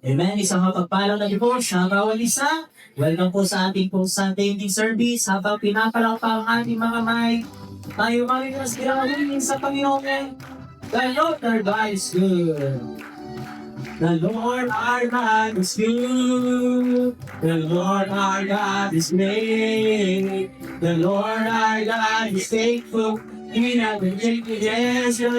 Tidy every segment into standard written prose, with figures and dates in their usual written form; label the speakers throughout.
Speaker 1: Amen. Isang mapagpalang na po sa bawat isa. Welcome po sa ating po Sunday evening service. Habang pinapalaw pa ang ating mga mic, tayo makikinig gawin sa Panginoon. The Lord our God is good. The Lord our God is good. The Lord our God is great. The Lord our God is faithful. He never changes. The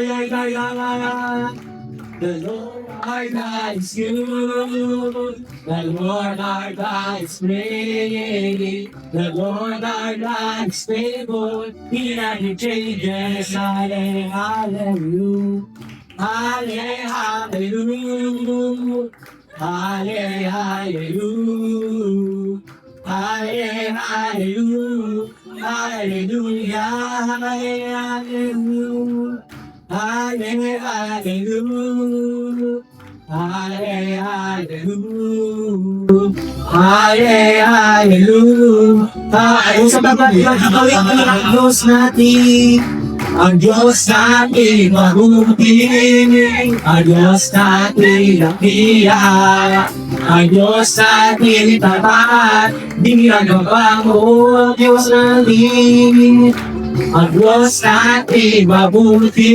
Speaker 1: Lord our God is good. The Lord our God is great. The Lord our God is faithful. He never changes. Hallelujah. Hallelujah. Hallelujah. Hallelujah. Hallelujah. Hallelujah. Hallelujah. Hallelujah, hallelujah, hallelujah, hallelujah. Tayo sa baba, gagawin ang Diyos natin. Ang Diyos natin mabuti, ang Diyos natin nakiya, ang Diyos natin tapat, di nagbabago ang Diyos natin. Ang Diyos natin mabuti,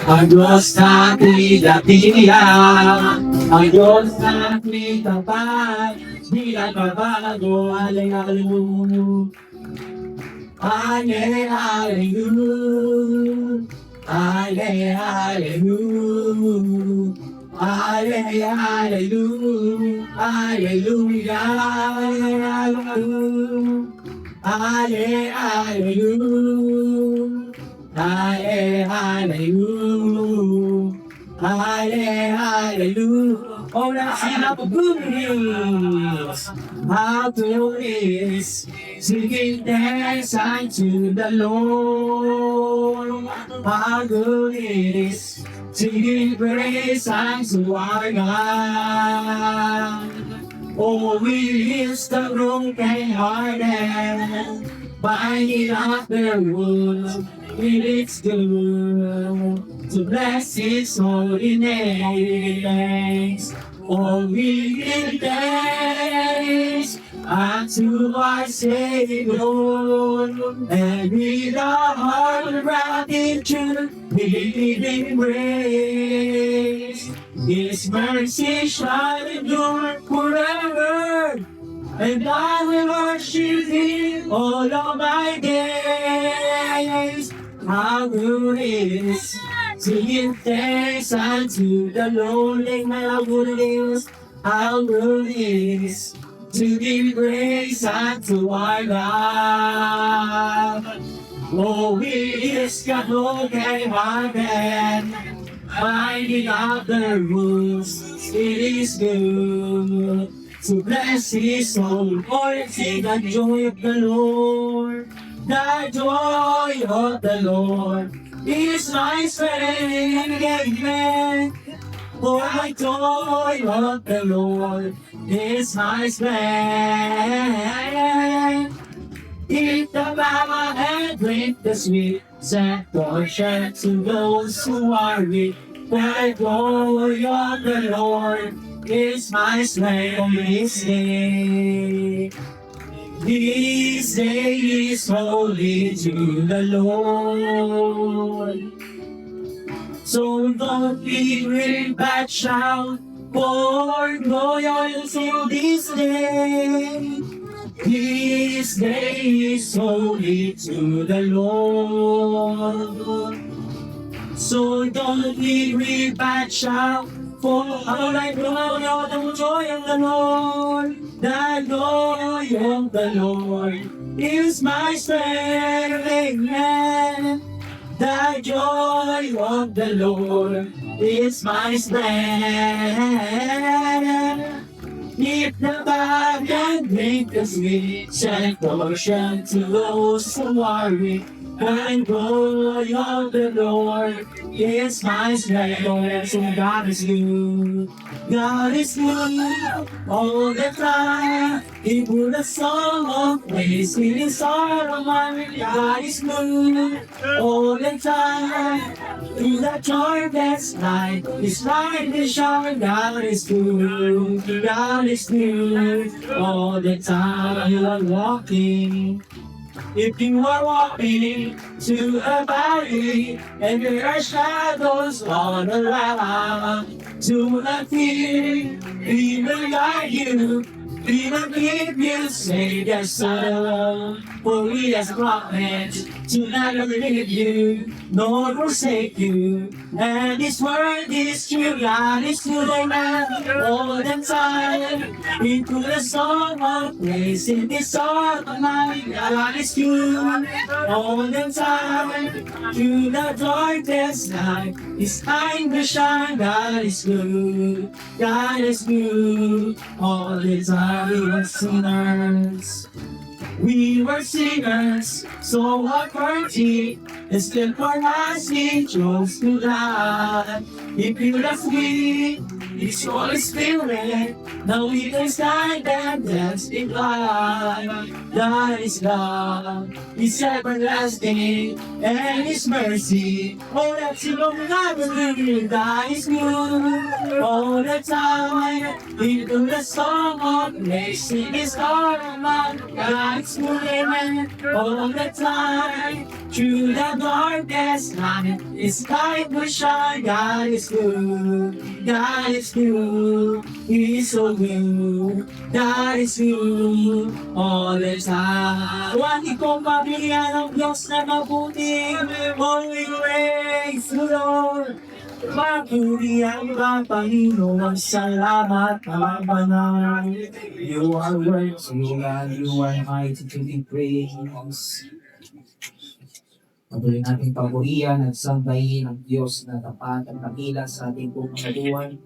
Speaker 1: ang Diyos natin natiyak, ang Diyos natin tapat, di nagbabago. Hallelujah. Hallelujah. Hallelujah. Hallelujah. Hallelujah. Hallelujah. Hallelujah. Hallelujah. Oh, that's enough good news. How to is singing thanks unto the Lord. How good it is singing praise unto our God. Oh, we is the broken hearted, binding up their wounds. It is good to bless His holy name. Oh, we give thanks unto our Savior, and with our heart of gratitude, we give Him praise. His mercy shall endure forever, and I will worship Him all of my days. How good it is to give thanks unto the Lord, how good it is, how good it is to give praise unto our God. Oh, we is God broken hearted, binding up the wounds. It is good to bless His soul. Oh, sing the joy of the Lord. The joy of the Lord is my strength. Amen. For the joy of the Lord is my strength. Eat the mama and drink the sweet, sad portion to those who are weak. The joy of the Lord is my strength this day. This day is holy to the Lord. So don't be real bad shout for loyal to this day. This day is holy to the Lord. So don't be real bad shout for all I know the joy of the Lord. The joy of the Lord is my strength. Amen. The joy of the Lord is my strength. Eat the bag and drink the sweet, send portion to those who are weak. and glory of the Lord is my strength. And God is good. God is good all the time. He put a song of praise in his heart of mine. God is good all the time. Through the darkest night, his light is shine. God is good. God is good all the time. You are walking. If you are walking to a valley and there are shadows all around, do not fear, he will guide you, he will keep you safe and sound. For he has promised to never leave you, nor forsake you. And his word is true, God is good and all the time. He put a song of praise in this heart of mine. God is good all the time. Through the darkest night, his kind will shine. God is good, God is good all the time. We were sinners. We were sinners, so unworthy, and still for us he chose to die. He filled us with his Holy Spirit, now we can stand and dance in life. God is God, his everlasting, and his mercy, oh that's the long life. God is good all the time. He put a song of praise in his heart of mine. God is good all the time. Through the darkest night, his light will shine. God is good, God is good, he is so good. God is good all the time. Huwag ikong mabigyan ng Diyos na mabuti. Only grace, Lord. Mabuti ang ibang Panginoon, salamat ang banal. You are worthy, God, you are mighty to be praised. Patuloy natin pagpurihan at sambahin ang Diyos na tapat at nakila sa ating buong mga buwan.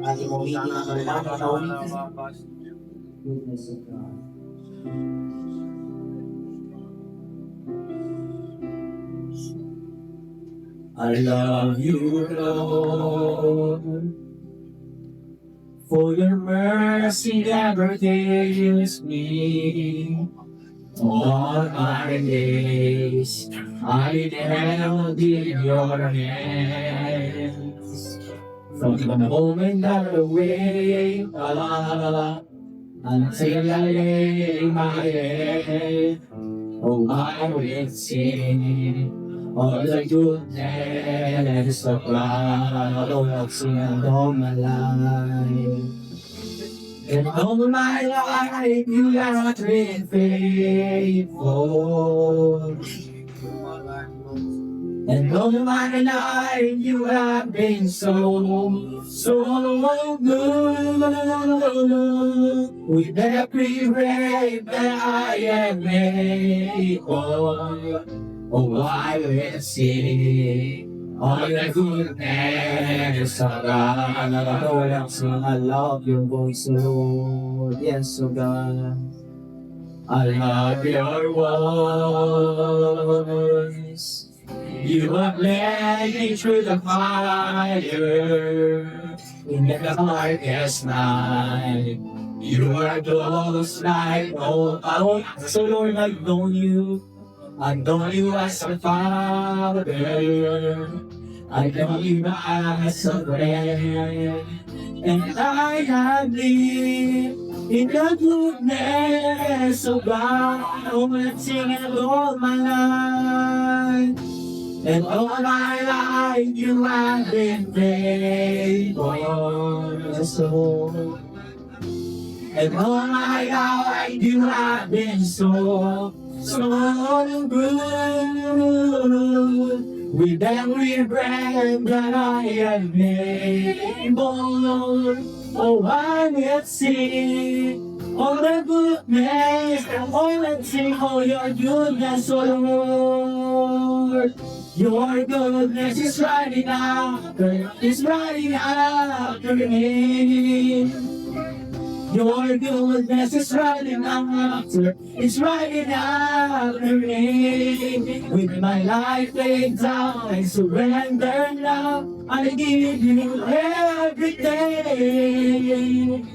Speaker 1: Ating ulitin ang mga naulitin. Goodness of God. I love you, Lord, for your mercy never fails me. All my days I held in your hands. From the moment that I wake up until I lay my head, oh I will sing all the goodness of God, oh I'll sing all my life. And all my life you have been faithful. And all my life you have been so good. With every breath that I am able, oh I will sing all the goodness of God. Lord, I love your voice, Lord. Yes, oh God. I love your voice. You have led me through the fire in the darkest night. You are close like no other. So Lord, I know you. I know you as a father. I know you as a friend. And I have lived in the goodness of God. Oh, I'm singing all my life. And all my life you have been faithful. So, and all my life you have been so good. With every breath that I am able, oh I will sing all the goodness, all and sing all your goodness, oh Lord. Your goodness is running after me. Your goodness is running after, it's running after me. With my life laid down, I surrender now. I give you everything.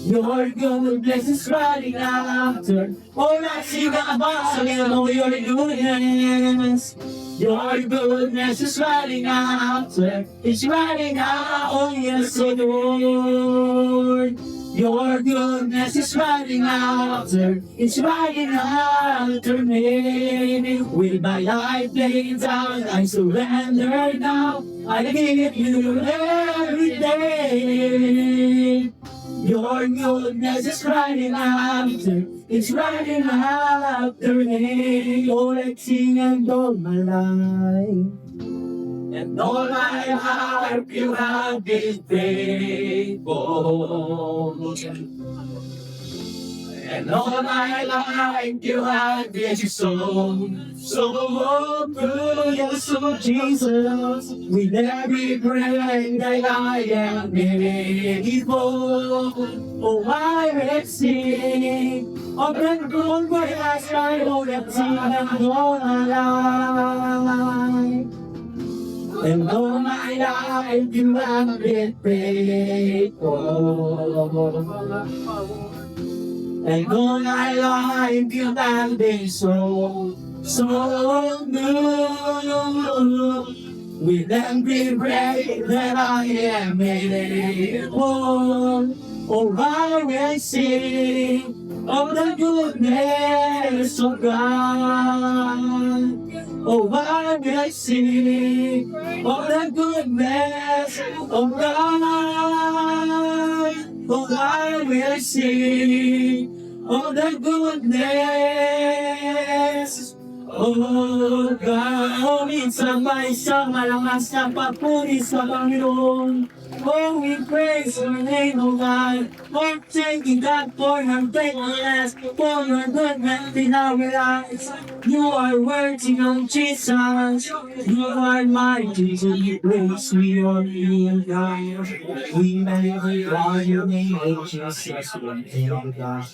Speaker 1: Your goodness is running after. All I see got about, I know your goodness. Your goodness is running after. It's running out. Oh yes, oh Lord. Your goodness is running after. It's running after me. With my life laid down, I surrender now. I give you everything. Your goodness is running after, it's running after me. All I sing and all my life, and all my life you have been faithful. And all my life you have been so good. Yes, oh Jesus, with every breath that I am able, oh I will sing of the goodness I know that sing and all my life. And all my life you have been faithful. And all my life you have been so good. With every breath that I am able, oh I will sing of the goodness of God. Oh I will sing of the goodness of God. Oh I will sing of the goodness oh God. Minsan ba isang malakas na papuri sa Panginoon? Oh, we praise your name, oh God, for taking God for your faithfulness, for your goodness in our lives. You are worthy of Jesus. You are mighty to be praised. We honor you, God. We magnify your name, oh Jesus. Thank you, God.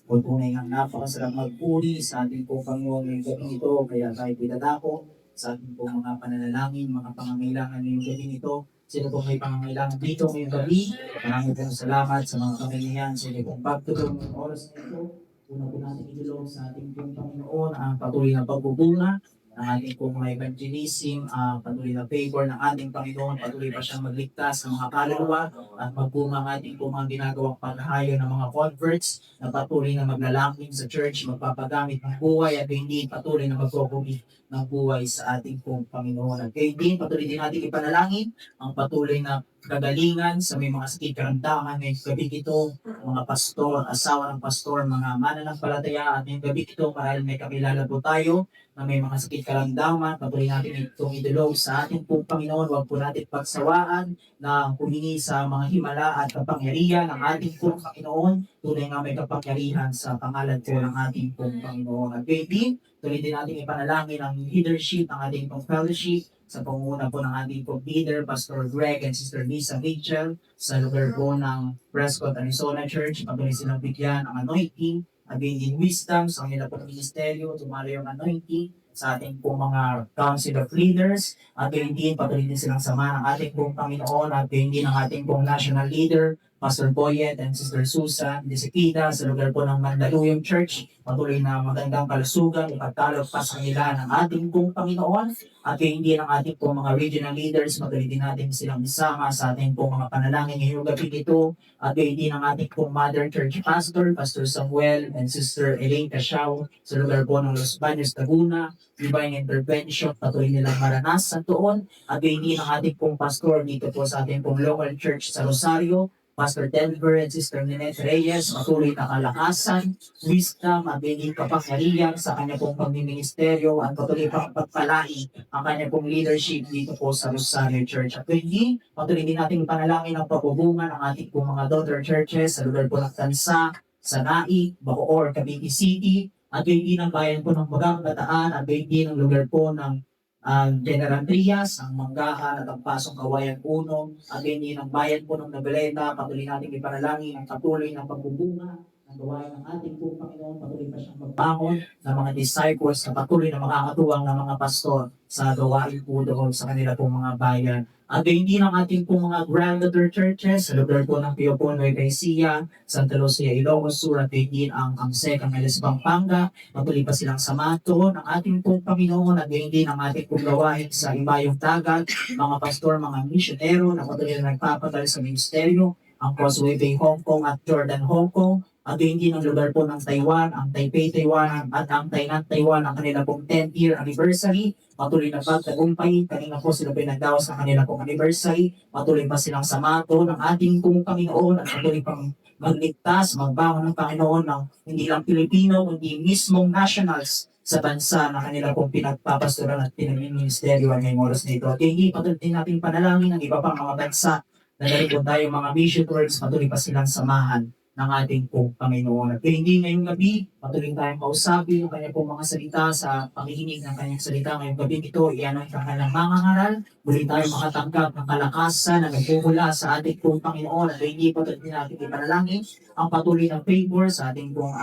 Speaker 1: Kung tunay nga napakasarap magpuri sa ating pong Panginoon ngayong gabi ito, kaya tayo pinadako sa ating pong mga pananalangin, mga pangangailangan ngayong gabi ito. Sino pong may pangangailangan dito ngayong gabi? Maraming pong salamat sa mga kamilihan, sa inyo pong pagtulong ng oras na ito. Una po natin idulog sa ating pong Panginoon ang patuloy na pagbubunga ng ating pong mga evangelism, patuloy na favor ng ating Panginoon, patuloy pa siyang magligtas ng mga kaluluwa at magbunga ang ating pong mga ginagawang paghahayo ng mga converts na patuloy na maglalangin sa church, magpapagamit ng buhay at hindi patuloy na magkukumit ng buhay sa ating pong Panginoon. At kayo din, patuloy din natin ipanalangin ang patuloy na kagalingan sa may mga sakit karamdaman ngayong gabi ito, mga pastor, asawa ng pastor, mga mananampalataya at ngayong gabi ito kahit may kakilala po tayo na may mga sakit karamdaman, patuloy natin itong idulog sa ating pong Panginoon. Huwag po natin pagsawaan na humingi sa mga himala at kapangyarihan ng ating pong Panginoon. Tunay nga may kapangyarihan sa pangalan po ng ating pong Panginoon. At baby, tuloy din natin ipanalangin ang leadership ng ating pong fellowship sa pangunguna po ng ating pong leader, Pastor Greg and Sister Lisa Mitchell, sa lugar po ng Prescott, Arizona Church. Patuloy silang bigyan ang anointing at din wisdom sa kanila pong ministeryo, tumalo yung anointing sa ating pong mga council of leaders at gayon din patuloy din silang sama ng ating pong Panginoon at gayon din ang ating pong national leader, Pastor Boyet and Sister Susan Desikita sa lugar po ng Mandaluyong Church. Patuloy na magandang kalusugan, ipagkalog pa sa kanila ng ating pong Panginoon at gayon din ang ating pong mga regional leaders, patuloy din natin silang isama sa ating pong mga panalangin ngayong gabi ito at gayon din ang ating pong Mother Church Pastor, Pastor Samuel and Sister Elaine Casiao sa lugar po ng Los Baños, Laguna. Divine intervention, patuloy nilang maranasan doon at gayon din ang ating pong pastor dito po sa ating pong local church sa Rosario, Pastor Denver and Sister Ninette Reyes, patuloy na kalakasan, wisdom at biging kapangyarihan sa kanya pong pagmiministeryo at patuloy pang pagpalain ang kanya pong leadership dito po sa Rosario Church. At hindi, patuloy din natin panalangin ang pagbubungan ng ating pong mga daughter churches sa lugar po ng Tansa, Sanai, Bacoor, Cavite City, at gayon din ang bayan po ng Bagang Bataan, at gayon din ang lugar po ng ang General Trias, ang Manggahan at ang Pasong Kawayan Uno, at din ng bayan po ng Nabaleta, patuloy natin ipanalangin ang patuloy ng pagbubunga ng gawain ng ating po Panginoon, patuloy pa siyang magbangon ng mga disciples na patuloy na makakatuwang ng mga pastor sa gawain po doon sa kanila pong mga bayan. At hindi ng ating pong mga granddaughter churches sa lugar po ng Piopono, Nueva Ecija, Santa Lucia, Ilocos Sur, at din ang Secang Elis, Pampanga. Patuloy pa silang samato ng ating pong Panginoon at hindi ng ating pong gawain sa ibayong dagat, mga pastor, mga misyonero na patuloy na nagpapadala sa ministeryo, ang Crossway Bay Hong Kong at Jordan Hong Kong, at hindi ng lugar po ng Taiwan, ang Taipei Taiwan at ang Tainan Taiwan, ang kanila pong 10th year anniversary. Patuloy na pagtagumpay, kanina po sila pinagdaos ng kanila pong anniversary, patuloy pa silang samato ng ating pong Panginoon at patuloy pang magligtas, magbangon ng Panginoon ng hindi lang Pilipino, kundi mismong nationals sa bansa na kanila pong pinagpapastoran at pinag-ministeryo ngayong oras na ito. At hindi patuloy din natin panalangin ang iba pang mga bansa na narito tayo mga mission works, patuloy pa silang samahan ng ating pong Panginoon. At hindi ngayong gabi, patuloy tayong kausapin ang kanyang pong mga salita sa pakikinig ng kanyang salita. Ngayong gabi ito, iyan ang kanyang mga ngaral. Muli tayo makatanggap ng kalakasan na nagmumula sa ating pong Panginoon. At hindi patuloy din natin ipanalangin ang patuloy ng favor sa ating pong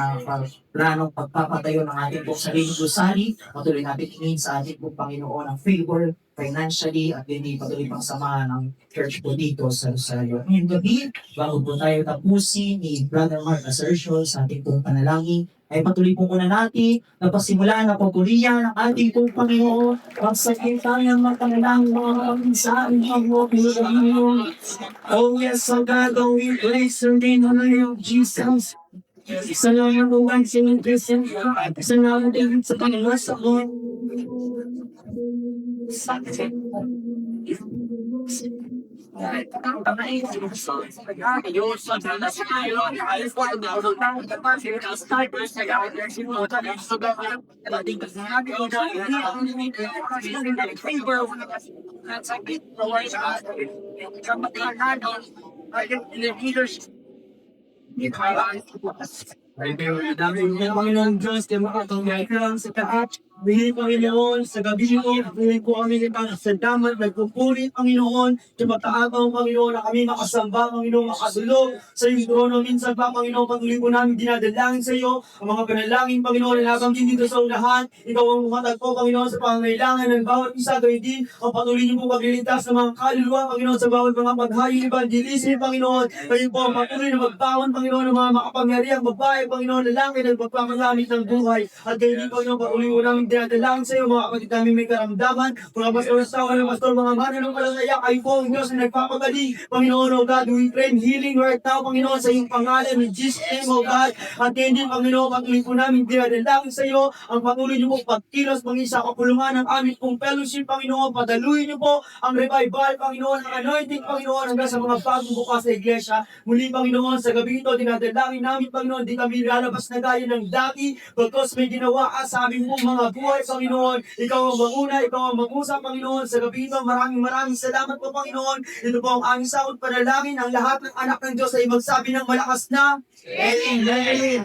Speaker 1: planong pagpapatayo ng ating pong sariling gusali. Patuloy natin hingin sa ating pong Panginoon ang favor financially at hindi patuloy pang samahan ng church po dito sa Rosario. Ngayong gabi, bago po tayo tapusin ni Brother Mark Assertion sa ating pong panalangin, ay patuloy po muna natin na pasimulaan na pagpuriyan ng ating pong Panginoon ang sakitang ng mga panalangin mga kapinsaan ng mga Panginoon. Oh yes, oh God, oh we praise your name in the name of Jesus. Isa lang ang buwan sinintresin, isa lang ang tingin sa Panginoon sa Lord. Panginoon Diyos, na makatanggahan sa taat. Bili Panginoon, sa gabi mo, bili po kami ng pasadamat, nagpupuri Panginoon, sa mataagaw Panginoon na kami makasamba, Panginoon, makadulog sa iyong trono. Minsan pa, Panginoon, patuloy po namin dinadalangin sa iyo, ang mga panalangin, Panginoon, na habang dito sa unahan, ikaw ang matagpo, Panginoon, sa pangangailangan ng bawat isa, gawin din, ang patuloy niyo po pagliligtas ng mga kaluluwa, Panginoon, sa bawat mga paghayo, evangelism, Panginoon, kayo po ang patuloy na magbaon, Panginoon, ng mga makapangyariang babae, Panginoon, lalaki, ng pagpapagamit ng buhay, at kayo din, Panginoon, patuloy po namin dinadalangin sa iyo, mga kapatid namin may karamdaman, mga pastor sa tao, mga pastor, mga mananong kalalaya, kayo po ang Diyos na nagpapagaling, Panginoon, O God, we pray healing right now, Panginoon, sa iyong pangalan, in Jesus' name, O God, at kayo din, Panginoon, patuloy po namin dinadalangin sa iyo, ang patuloy niyo po pagkilos, sa kapulungan ng aming pong fellowship, Panginoon, padaluin niyo po ang revival, Panginoon, ang anointing, Panginoon, hanggang sa mga bagong bukas na iglesia. Muli, Panginoon, sa gabi ito, dinadalangin namin, Panginoon, di kami lalabas na gaya ng dati, because may ginawa ka sa aming pong mga buhay, Panginoon. Ikaw ang manguna, ikaw ang mangusap, Panginoon. Sa gabi ito, maraming salamat po, Panginoon. Ito po ang aming sahod panalangin, ang lahat ng anak ng Diyos ay magsabi ng malakas na Amen.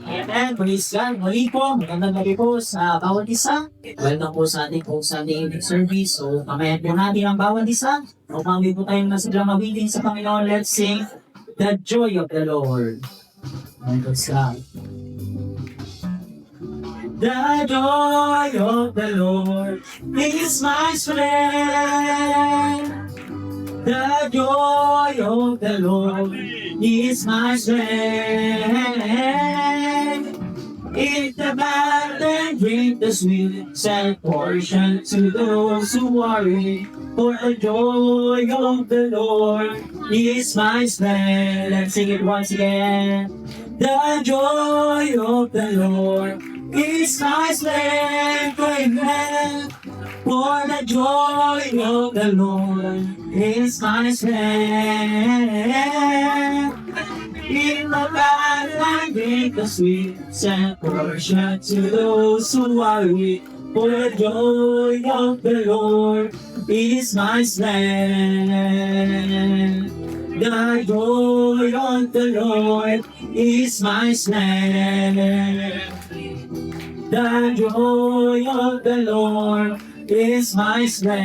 Speaker 1: Amen. Praise God. Muli po, magandang gabi po sa bawat isa. Welcome po sa ating pong Sunday evening service. So, pamayan po natin ang bawat isa. Upang po tayong nasadlang mabitin sa Panginoon, let's sing The Joy of the Lord. Praise God. The joy of the Lord is my strength. The joy of the Lord is my strength. If the bad and drink the sweet, set portion to those who worry. For the joy of the Lord is my strength. Let's sing it once again. The joy of the Lord is my strength, amen. For the joy of the Lord is my strength. In the battle I drink the sweet, set portion to those who are weak. For the joy of the Lord is my strength. The joy of the Lord is my strength. The joy of the Lord is my strength.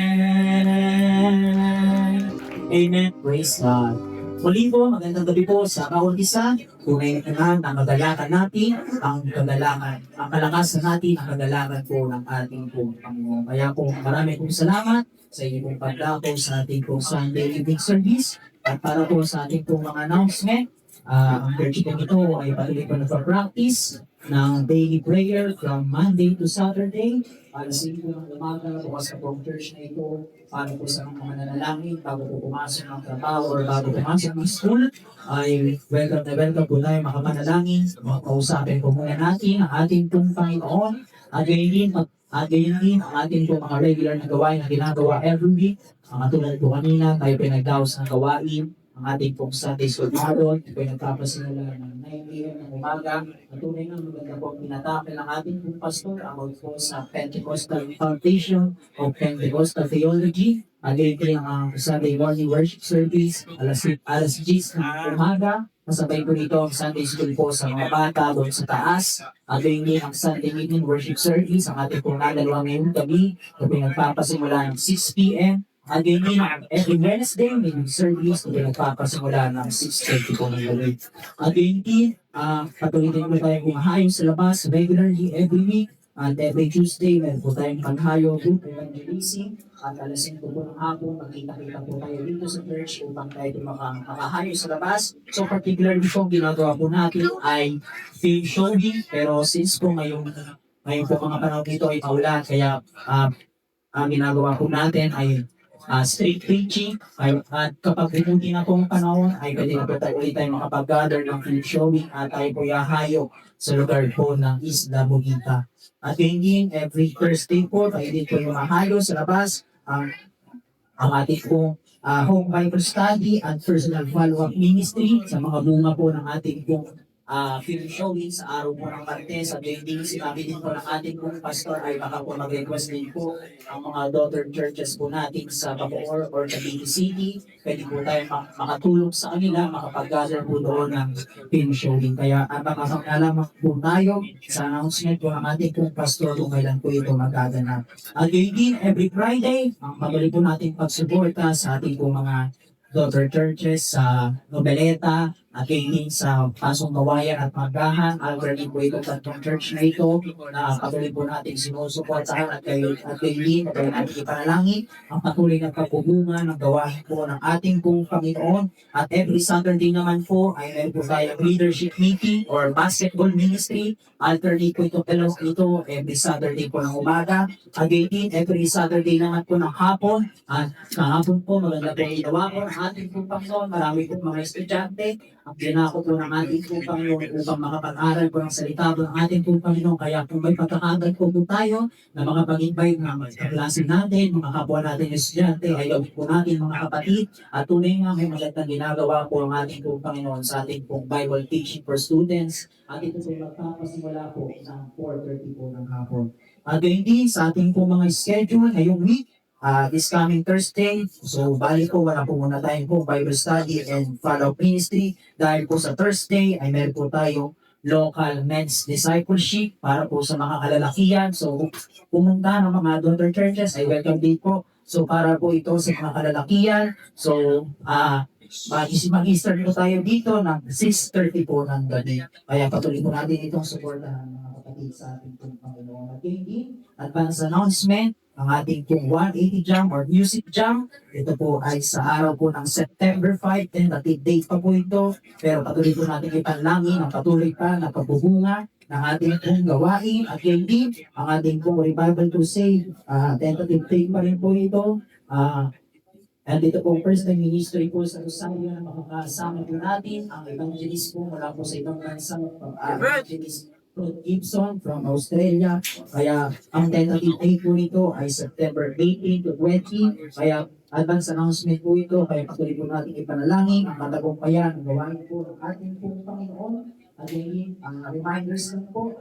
Speaker 1: Amen. Praise God. Muli po, magandang gabi po sa bawat isa. Tunay na ang kagalakan natin, ang kagalakan, ang kalakasan natin, ang kagalakan po ng ating po Panginoon. Kaya po, marami pong salamat sa inyong pagdako sa ating po Sunday evening service. At para po sa ating po mga announcement, ang church po ito ay patuloy po nagpa-practice ng daily prayer from Monday to Saturday. Alas 5 ng umaga, bukas na po ang church na ito para po sa mga mananalangin bago po pumasok ng trabaho or bago pumasok ng school ay welcome na welcome po tayo makapanalangin. Makausapin po muna natin ang ating pong Panginoon at gayon din ang ating pong mga regular na gawain na ginagawa every week. Ang katulad po kanina, tayo pinagdaos ng gawain ang ating pong Sunday School Marathon. Ito ay nagpapasimula ng 9 a.m. ng umaga. At tunay nga maganda po ang pinatapil ng ating pong pastor about po sa Pentecostal Foundation of Pentecostal Theology. At ito ang Sunday morning worship service, alas 10 ng umaga. Masabay po dito ang Sunday School po sa mga bata doon sa taas. At yun din ang Sunday evening worship service, ang ating pong nadalawa ngayong gabi. Ito ay nagpapasimula ng 6 p.m. At yun din ang every Wednesday, may service na nagpapasimula ng 6:30 po ng gabi. At yun din, patuloy din po tayo kumahayo sa labas regularly every week. At every Tuesday, meron po tayong panghayo, group evangelism. At alas 5 po ng hapon, magkita-kita po tayo dito sa church upang tayo makahayo sa labas. So particularly po, ginagawa po natin ay film showing. Pero since po ngayon po mga panahon dito ay taulan, kaya ang ginagawa po natin ay street preaching at kapag bumuti na pong panahon ay pwede na po tayo ulit tayo makapag-gather ng film showing at tayo po yahayo sa lugar po ng Isla Bugita. At yun din, every Thursday po tayo din po yung mahayo sa labas ang ating pong home Bible study at personal follow-up ministry sa mga bunga po ng ating pong film showing sa araw po ng Martes. At yun din, sinabi din po ng ating pong pastor ay baka po mag-request din po ang mga daughter churches po natin sa Bacoor or Cavite City. Pwede po tayo makatulong sa kanila, makapag-gather po doon ng film showing. Kaya baka alam po tayo sa announcement po ng ating pong pastor kung kailan po ito magaganap. At yun din, every Friday, ang patuloy po natin pagsuporta sa ating pong mga daughter churches sa Nobeleta at yun sa Pasong Kawayan at Magahan. Already po itong tatlong church na ito na patuloy po natin sinusuportahan at kayo din at natin ipanalangin ang patuloy na pagpubunga ng gawain po ng ating pong Panginoon. At every Saturday naman po ay meron po tayong leadership meeting or basketball ministry. Alternate po ito every Saturday po ng umaga. Again, every Saturday naman po ng hapon. At kahapon po maganda po ginawa po ng ating pong Panginoon. Marami po mga estudyante ang pinako po ng ating pong Panginoon upang makapag-aral po ng salita po ng ating pong Panginoon. Kaya kung may pagkakagal po tayo na makapag-invite ng mga kaklase natin, mga kapwa natin estudyante, ay gawin po natin mga kapatid. At tunay nga may magandang ginagawa po ang ating pong Panginoon sa ating pong Bible teaching for students. At ito po magpapasimula po ng 4:30 po ng hapon. At gayon din sa ating pong mga schedule ngayong week, this coming Thursday. So, bali po, wala po muna tayong po Bible study and follow-up ministry. Dahil po sa Thursday, ay meron po tayong local men's discipleship para po sa mga kalalakihan. So, pumunta ng mga daughter churches, ay welcome din po. So, para po ito sa mga kalalakihan. So, mag-start po tayo dito ng 6:30 po ng gabi. Kaya patuloy po natin itong supportahan mga kapatid sa ating pong Panginoon. At hindi, advance announcement, ang ating pong 180 Jam or Music Jam. Ito po ay sa araw po ng September 5, tentative date pa po ito. Pero patuloy po natin ipanalangin ang patuloy pa na pagbubunga ng ating pong gawain. At hindi, ang ating pong Revival to Save, tentative date pa rin po ito. At ito po first time ministry po sa Rosario na makakasama po natin ang evangelist po mula po sa ibang bansa, evangelist Ruth Gibson from Australia. Kaya ang tentative date po nito ay September 18 to 20. Kaya advance announcement po ito. Kaya patuloy po natin ipanalangin ang matagumpayan ang gawain po ng ating pong Panginoon. At yun, ang reminders lang po.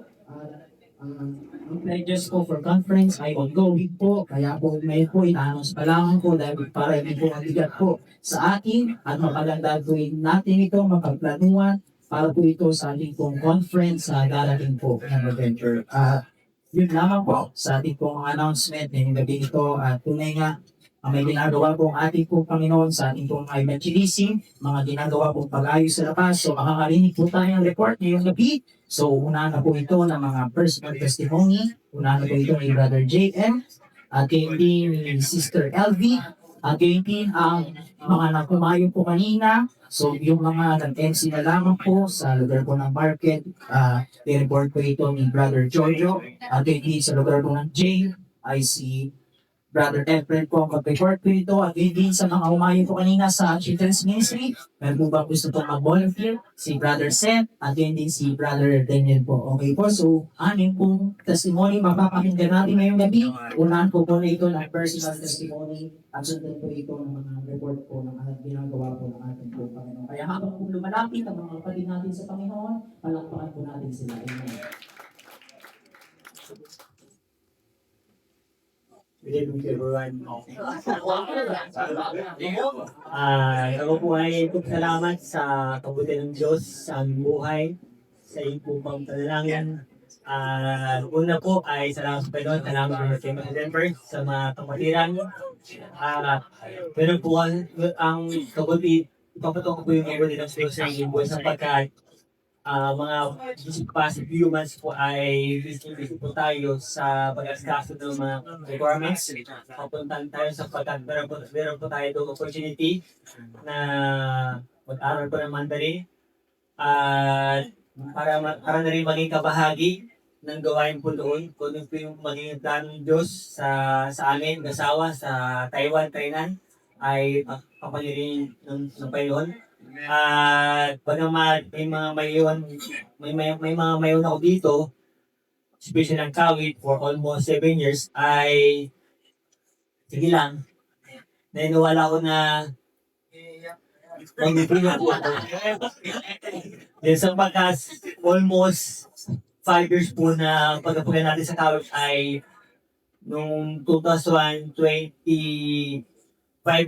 Speaker 1: Ang pledges po for conference ay ongoing po. Kaya po may po ina-announce pa lang po dahil para hindi po mabigat po sa atin at mapagandagawin natin ito, mapagplanuhan para po ito sa ating pong conference sa darating po ng November. Yun lamang po sa ating pong announcement ngayong gabi ito at tunay nga ang may ginagawa po ang ating pong Panginoon sa ating pong evangelism, mga ginagawa pong pag-ayos sa labas. So makakarinig po tayo ng report ngayong gabi. So unahan na po ito ng mga personal testimony. Unahan na po ito ni Brother JM at gayon din ni Sister LV at gayon din ang mga nakumayo po kanina. So yung mga nag-MC na lamang po sa lugar po ng market, i-report po ito ni Brother Jojo. At gayon din sa lugar po ng J, ay si Brother Efren po ang mag-report po ito. At gayon din sa mga umayo po kanina sa Children's Ministry, meron po ba gusto pong mag-volunteer? Si Brother Seth at gayon din si Brother Daniel po. Okay po, so aning pong testimony mapapakinggan natin ngayong gabi. Unahan po po na ito ng personal testimony at sundan po ito ng mga report po ng mga ginagawa po ng ating po Panginoon. Kaya habang po lumalapit ang mga kapatid natin sa Panginoon, palakpakan po natin sila. Amen.
Speaker 2: Good evening everyone. Ako po ay salamat sa kabutihan ng Diyos sa aming buhay, sa iyong po pang panalangin. Una po ay salamat sa Panginoon, salamat sa mga Denver, sa mga kapatiran. Pero po ang kabuti, ipapatong ko po yung kabuti ng Diyos sa iyong buhay sapagkat mga passive humans po ay busy po tayo sa pag-asikaso ng mga requirements. Papuntan tayo sa meron po tayo itong opportunity na mag-aral po ng Mandarin at para na rin maging kabahagi ng gawain po doon. Kung ano po yung maging plano ng Diyos sa amin, kasawa sa Taiwan, Tainan, ay kapalirin ng Panginoon. At bagamat may mga may mga mayon ako dito, especially ng Kawit for almost 7 years, ay sige lang, naniniwala ko na mag-ibig po ako. Then sa pagkas almost 5 years po na pagkapunan natin sa Kawit ay noong 2025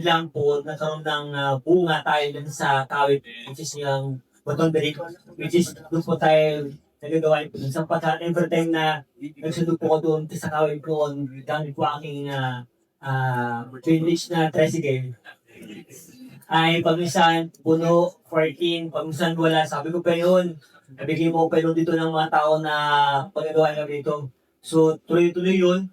Speaker 2: lang po, nagkaroon ng bunga tayo dun sa Kawit, which is yung Baton Berik, which is doon po tayo nagagawa po dun. Sapagkat every time na nagsundo po ko doon sa Kawit ko, gamit po aking privilege na tricycle, ay pag-minsan puno, 14, pag-minsan wala. Sabi ko pa yun, nabigay mo pa yun dito ng mga tao na pagagawa namin dito. So tuloy-tuloy yun.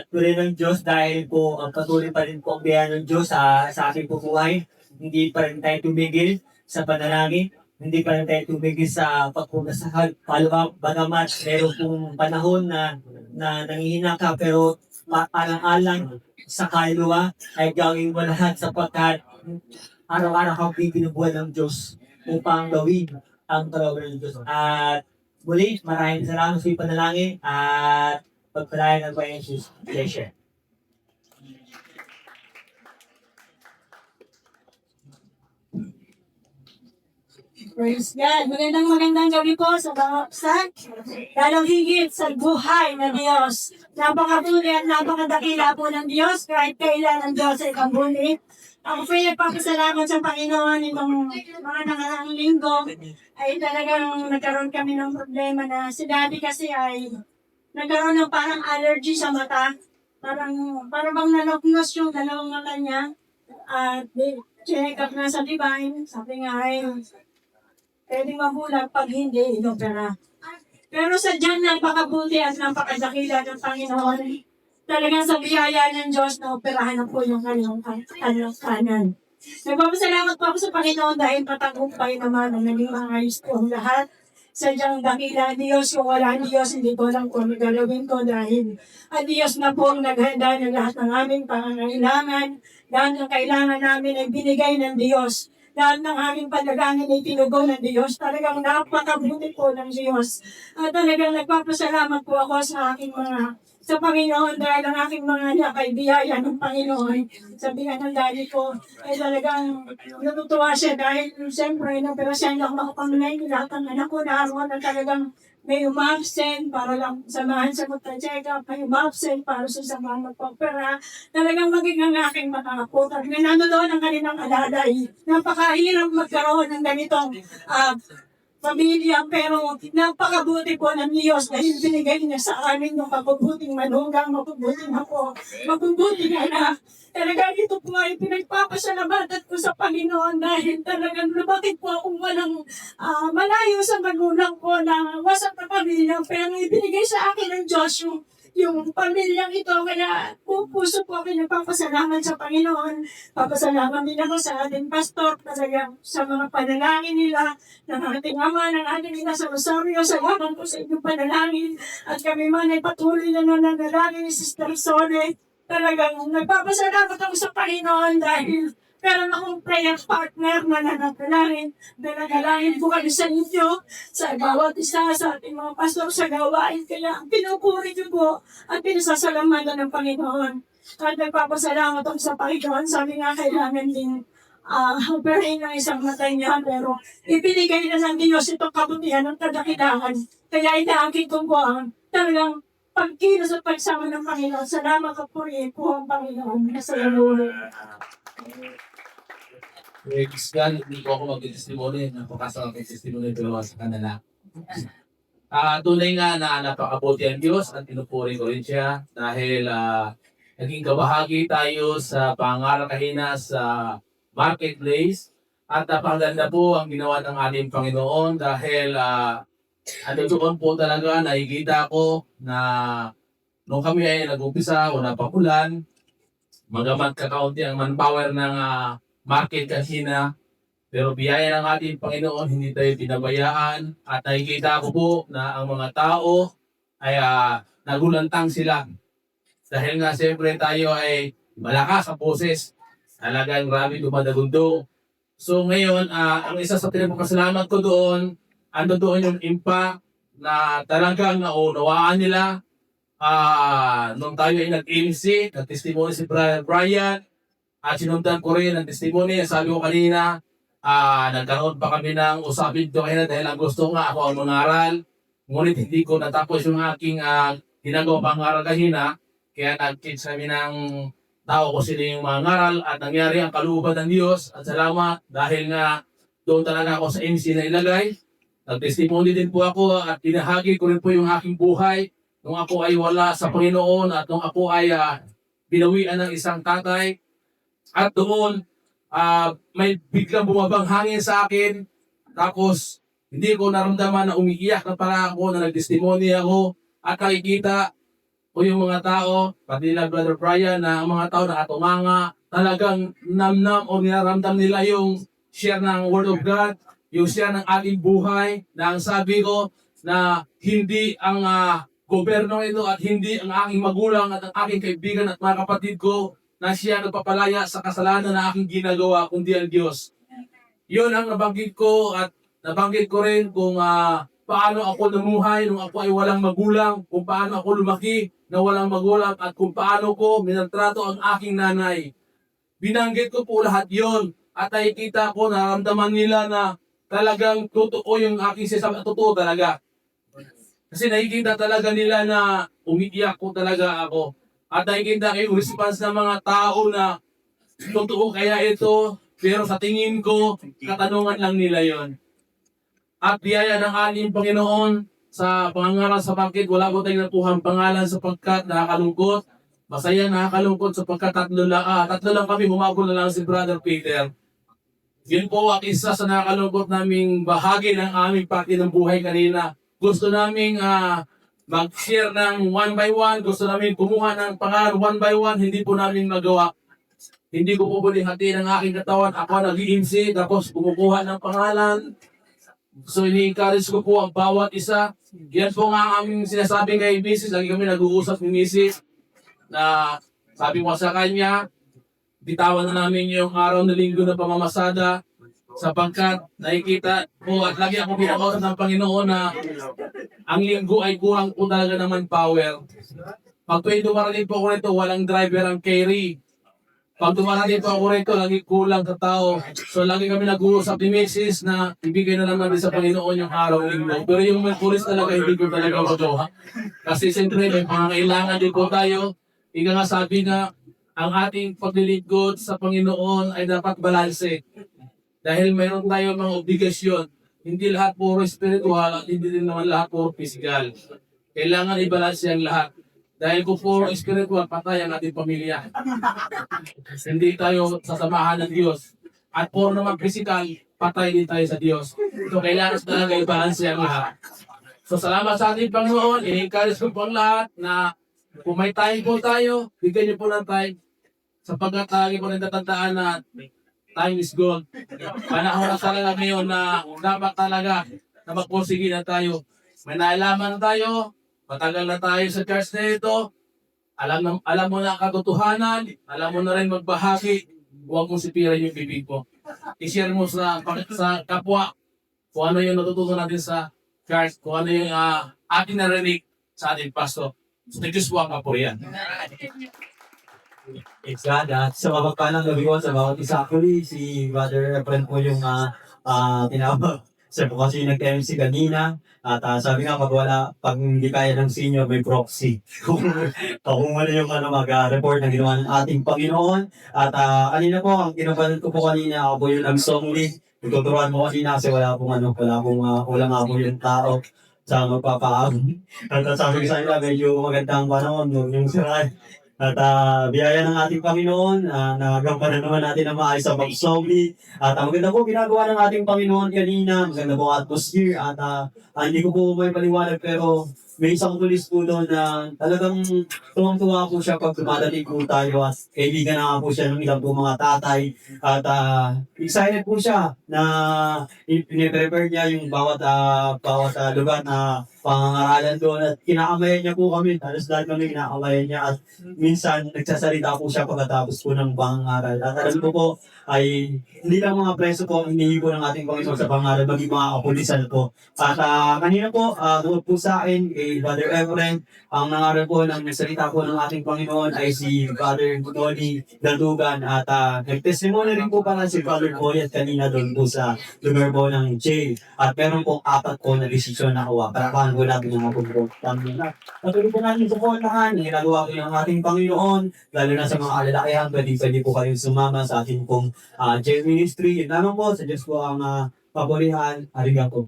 Speaker 2: Tuloy ng Diyos dahil po patuloy pa rin po ang biyaya ng Diyos sa ating buhay. Hindi pa rin tayo tumigil sa panalangin. Hindi pa rin tayo tumigil sa pagpunta sa kalwa. Bagamat meron pong panahon na nanghihina ka pero alang-alang sa kalwa ay gawin mo lahat sapagkat araw-araw kang bibinubuhay ng Diyos upang gawin ang kalawin ng Diyos. At muli, maraming salamat sa panalangin at pagpalayan ng Panginoon Jesus. Pleasure.
Speaker 3: Praise God. Magandang gabi po sa mga kapsat. Lalong higit sa buhay ng Diyos. Napakabuli at napakadakila po ng Diyos kahit kailan ang Diyos ay kabuli. Ako po ay nagpapasalamat sa Panginoon itong mga nakaraang linggo ay talagang nagkaroon kami ng problema na si Daddy kasi ay nagkaroon ng parang allergy sa mata. Parang bang nanoknos yung dalawang mata niya. At check up na sa Divine. Sabi nga ay pwedeng mabulag pag hindi inopera. Pero sa Diyan napakabuti at napakadakila ng Panginoon. Talagang sa biyaya ng Diyos na operahan na po yung kanyang kanan. Nagpapasalamat po ako sa Panginoon dahil patagumpay naman ang naging maayos po ang lahat. Sadyang dakila Diyos, kung wala ang Diyos, hindi ko lang po galawin ko dahil ang Diyos na po ang naghanda ng lahat ng aming pangangailangan. Lahat ng kailangan namin ay binigay ng Diyos. Lahat ng aming panalangin ay tinugon ng Diyos. Talagang napakabuti po ng Diyos. At talagang nagpapasalamat po ako sa aking sa Panginoon dahil ang aking mga anak ay biyaya ng Panginoon. Sabi nga ng daddy ko, ay talagang natutuwa siya dahil siyempre naperasyan ako makapangunay lahat ng anak ko na araw na talagang may umabsent para lang samahan sa magpa-check up, may umabsent para sa samahan magpa-opera. Talagang maging ang aking mga apo. Talagang nanonood ang kanilang alalay. Napakahirap magkaroon ng ganitong pamilya, pero napakabuti po ng Diyos dahil binigay niya sa amin yung mabubuting manugang, mabubuting ako, mabubuting anak. Talagang ito po ay pinagpapasalamatan ko sa Panginoon dahil talagang lumaki po akong walang malayo sa magulang ko na wasak na pamilya, pero ibinigay sa akin ng Diyos yung pamilyang ito, kaya puso po ako nagpapasalamat sa Panginoon. Papasalamat din ako sa ating pastor, talagang sa mga panalangin nila, ng ating ama, ng ating ina sa Rosario. Salamat po sa inyong panalangin. At kami man ay patuloy na nananalangin ni Sister Sole. Talagang nagpapasalamat ako sa Panginoon dahil meron akong prayer partner na nananalangin. Nananalangin po kami sa inyo, sa bawat isa, sa ating mga pastor sa gawain. Kaya pinupuri niyo po at pinasasalamatan ng Panginoon. At nagpapasalamat ako sa Panginoon. Sabi nga kailangan din operahin ng isang mata niya, pero ibinigay na ng Diyos itong kabutihan ng kadakilaan. Kaya inaangkin ko po ang talagang pagkilos at pagsama ng Panginoon. Salamat ka po rin po ang Panginoon. Nasalamuhin.
Speaker 4: Praise God, hindi ko ako mag-testimony. Napakasama kay testimony pero sa kanila. Tunay nga na napakabuti ang Diyos at pinupuri ko rin siya dahil naging kabahagi tayo sa pangaral kahina sa marketplace at napakaganda po ang ginawa ng ating Panginoon dahil doon po talaga nakikita ko na nung kami ay nag-umpisa, wala pa ulan, magamat kakaunti ang manpower ng market kanina, pero biyaya ng ating Panginoon, hindi tayo pinabayaan at nakikita ko po na ang mga tao ay nagulantang sila. Dahil nga siyempre tayo ay malakas sa boses, talagang grabe dumadagundo. So ngayon, ang isa sa pinagpapasalamat ko doon, ando doon yung impact na talagang naunawaan nila. Nung tayo ay nag-MC, nag-testimony si Brother Brian, at sinundan ko rin ang testimony. Sabi ko kanina, nagkaroon pa kami ng usapin doon kanina dahil ang gusto nga ako ang mangaral. Ngunit hindi ko natapos yung aking ginagawa pangaral kanina. Kaya nag-kids kami ng tao ko sila yung mangaral at nangyari ang kalooban ng Diyos. At salamat dahil nga doon talaga ako sa MC na ilagay. Nag-testimony din po ako at pinahagi ko rin po yung aking buhay nung ako ay wala sa Panginoon at nung ako ay binawian ng isang tatay. At doon, may biglang bumabang hangin sa akin. Tapos, hindi ko naramdaman na umiiyak na para ako na nag-testimony ako. At nakikita ko yung mga tao, pati nila Brother Brian, na ang mga tao na katumanga, talagang namnam o niraramdam nila yung share ng Word of God, yung share ng ating buhay, na ang sabi ko na hindi ang gobyerno ito at hindi ang aking magulang at ang aking kaibigan at mga kapatid ko na siya nagpapalaya sa kasalanan na aking ginagawa, kundi ang Diyos. Yun ang nabanggit ko at nabanggit ko rin kung paano ako namuhay nung ako ay walang magulang, kung paano ako lumaki na walang magulang at kung paano ko minaltrato ang aking nanay. Binanggit ko po lahat yon at nakikita ko, naramdaman nila na talagang totoo yung aking sinasabi, totoo talaga. Kasi nakikita talaga nila na umiiyak ko talaga ako. At nakikita yung response ng mga tao na totoo kaya ito, pero sa tingin ko, katanungan lang nila yon. At biyaya ng ating Panginoon sa pangaral sa bakit wala ko tayong nakuhang pangalan sapagkat nakakalungkot. Masaya nakakalungkot sapagkat tatlo lang kami, humabol na lang si Brother Peter. Yun po ang isa sa nakakalungkot naming bahagi ng aming pati ng buhay kanina. Gusto naming mag-share ng one by one. Gusto namin kumuha ng pangalan one by one. Hindi po namin magawa. Hindi ko po pwedeng hatiin ang aking katawan. Ako nag-iinsi, tapos kumukuha ng pangalan. So, ini-encourage ko po ang bawat isa. Yan po nga ang aming sinasabi kay Mrs. Lagi kami nag-uusap ni Mrs. Na sabi ko sa kanya, bitawan na namin yung araw na linggo na pamamasada sapagkat nakikita po at lagi ako pinakausap ng Panginoon na ang linggo ay kurang po talaga ng manpower. Pag tuwing dumarating po ako rito, walang driver ang carry. Pag dumarating po ako rito, lagi kulang sa tao. So lagi kami nag-uusap ni Mrs. na ibigay na naman din sa Panginoon yung araw linggo. Pero yung Merkulis talaga hindi ko talaga magawa. Kasi siyempre may pangangailangan din po tayo. Ika nga sabi nga, ang ating paglilingkod sa Panginoon ay dapat balanse. Dahil mayroon tayo mga obligasyon. hindi lahat puro spiritual at hindi din naman lahat puro physical. Kailangan i-balance ang lahat. Dahil kung puro spiritual, patay ang ating pamilya. Hindi tayo sasamahan ng Diyos. At puro naman physical, patay din tayo sa Diyos. So kailangan talaga i-balance ang lahat. So salamat sa ating Panginoon. I-encourage ko po ang lahat na kung may time po tayo, bigyan niyo po ng time. Sapagkat lagi po natatandaan na time is gold. Panahon na talaga ngayon na dapat talaga na magpursige na tayo. May naalaman na tayo, matagal na tayo sa church na ito, alam mo na ang katotohanan, alam mo na rin magbahagi, huwag mong sipiran yung bibig mo. I-share mo sa kapwa kung ano yung natutunan natin sa church, kung ano yung ating narinig sa ating pastor. So, Diyos po ang kapuriyan.
Speaker 5: It's God. At sa mapagpalang gabi ko sa bawat isa, actually, si Brother Efren po yung tinawag. Siya po kasi yung nag-MC kanina. At sabi nga, pag hindi kaya ng senior, may proxy. kung ano yung mag-report na ginawa ng ating Panginoon. At kanina po, ang kinapanood ko po kanina, ako po yung nag-song lead. Tuturuan mo kanina kasi wala nga po yung tao sa magpapaam. At sabi ko sa kanila, medyo magandang panahon yung siraan. At biyaya ng ating Panginoon, nagampanan naman natin ang maayos sa mag-zombie. At maganda po ginagawa ng ating Panginoon kanina, maganda po atmosphere. At hindi ko po may paliwanag pero may isang tulis po doon na talagang tuwang-tuwa po siya pag dumadating po tayo at kaibigan na nga po siya ng ilang po mga tatay. At excited po siya na piniprepare niya yung bawat lugar na pangangaralan doon at kinakamayan niya po kami. Halos lahat kami kinakamayan niya at minsan nagsasalita po siya pagkatapos po ng pangaral. At alam ko po ay hindi lang mga preso po ang hinihingi po ng ating Panginoon sa pangaral, maging mga kapulisan po. At kanina po, tungkol po sa akin, kay Brother Efren, ang nangaral po ng salita po ng ating Panginoon ay si Brother Budoli Dadugan at nag-testimony rin po pala si Brother Boyet kanina doon po sa lugar po ng jail. At meron pong 4 po na desisyon na kuha. Parapahan po natin yung mga pagprogram nila. Patuloy po natin suportahan, ginagawa ko ng ating Panginoon, lalo na sa mga alalakihan, pwede po kayong sumama sa ating pong jail ministry. Yun naman po, sa Diyos po ang papurihan. Arigato.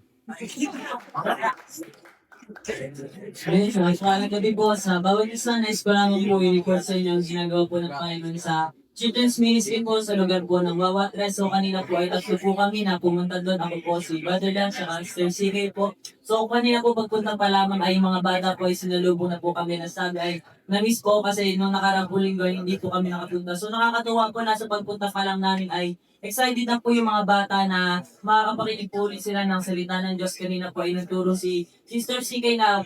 Speaker 1: Okay, so nagpaalam ko din po sa bawat isa na eskwela mo po i-report sa inyo ang ginagawa po ng Panginoon sa Children's Ministry po sa lugar po ng Wawa Tres. So kanina po ay 3 po kami na pumunta doon. Ako po si Brother Lance at Sister CK po. So kanina po pagpunta pa lamang ay mga bata po ay sinalubong na po kami na sabi ay na-miss po kasi nung nakarang po linggo hindi po kami nakapunta. So nakakatuwa po na sa pagpunta pa lang namin ay excited na po yung mga bata na makakapakinig po ulit sila ng salita ng Diyos. Kanina po ay nagturo si Sister CK na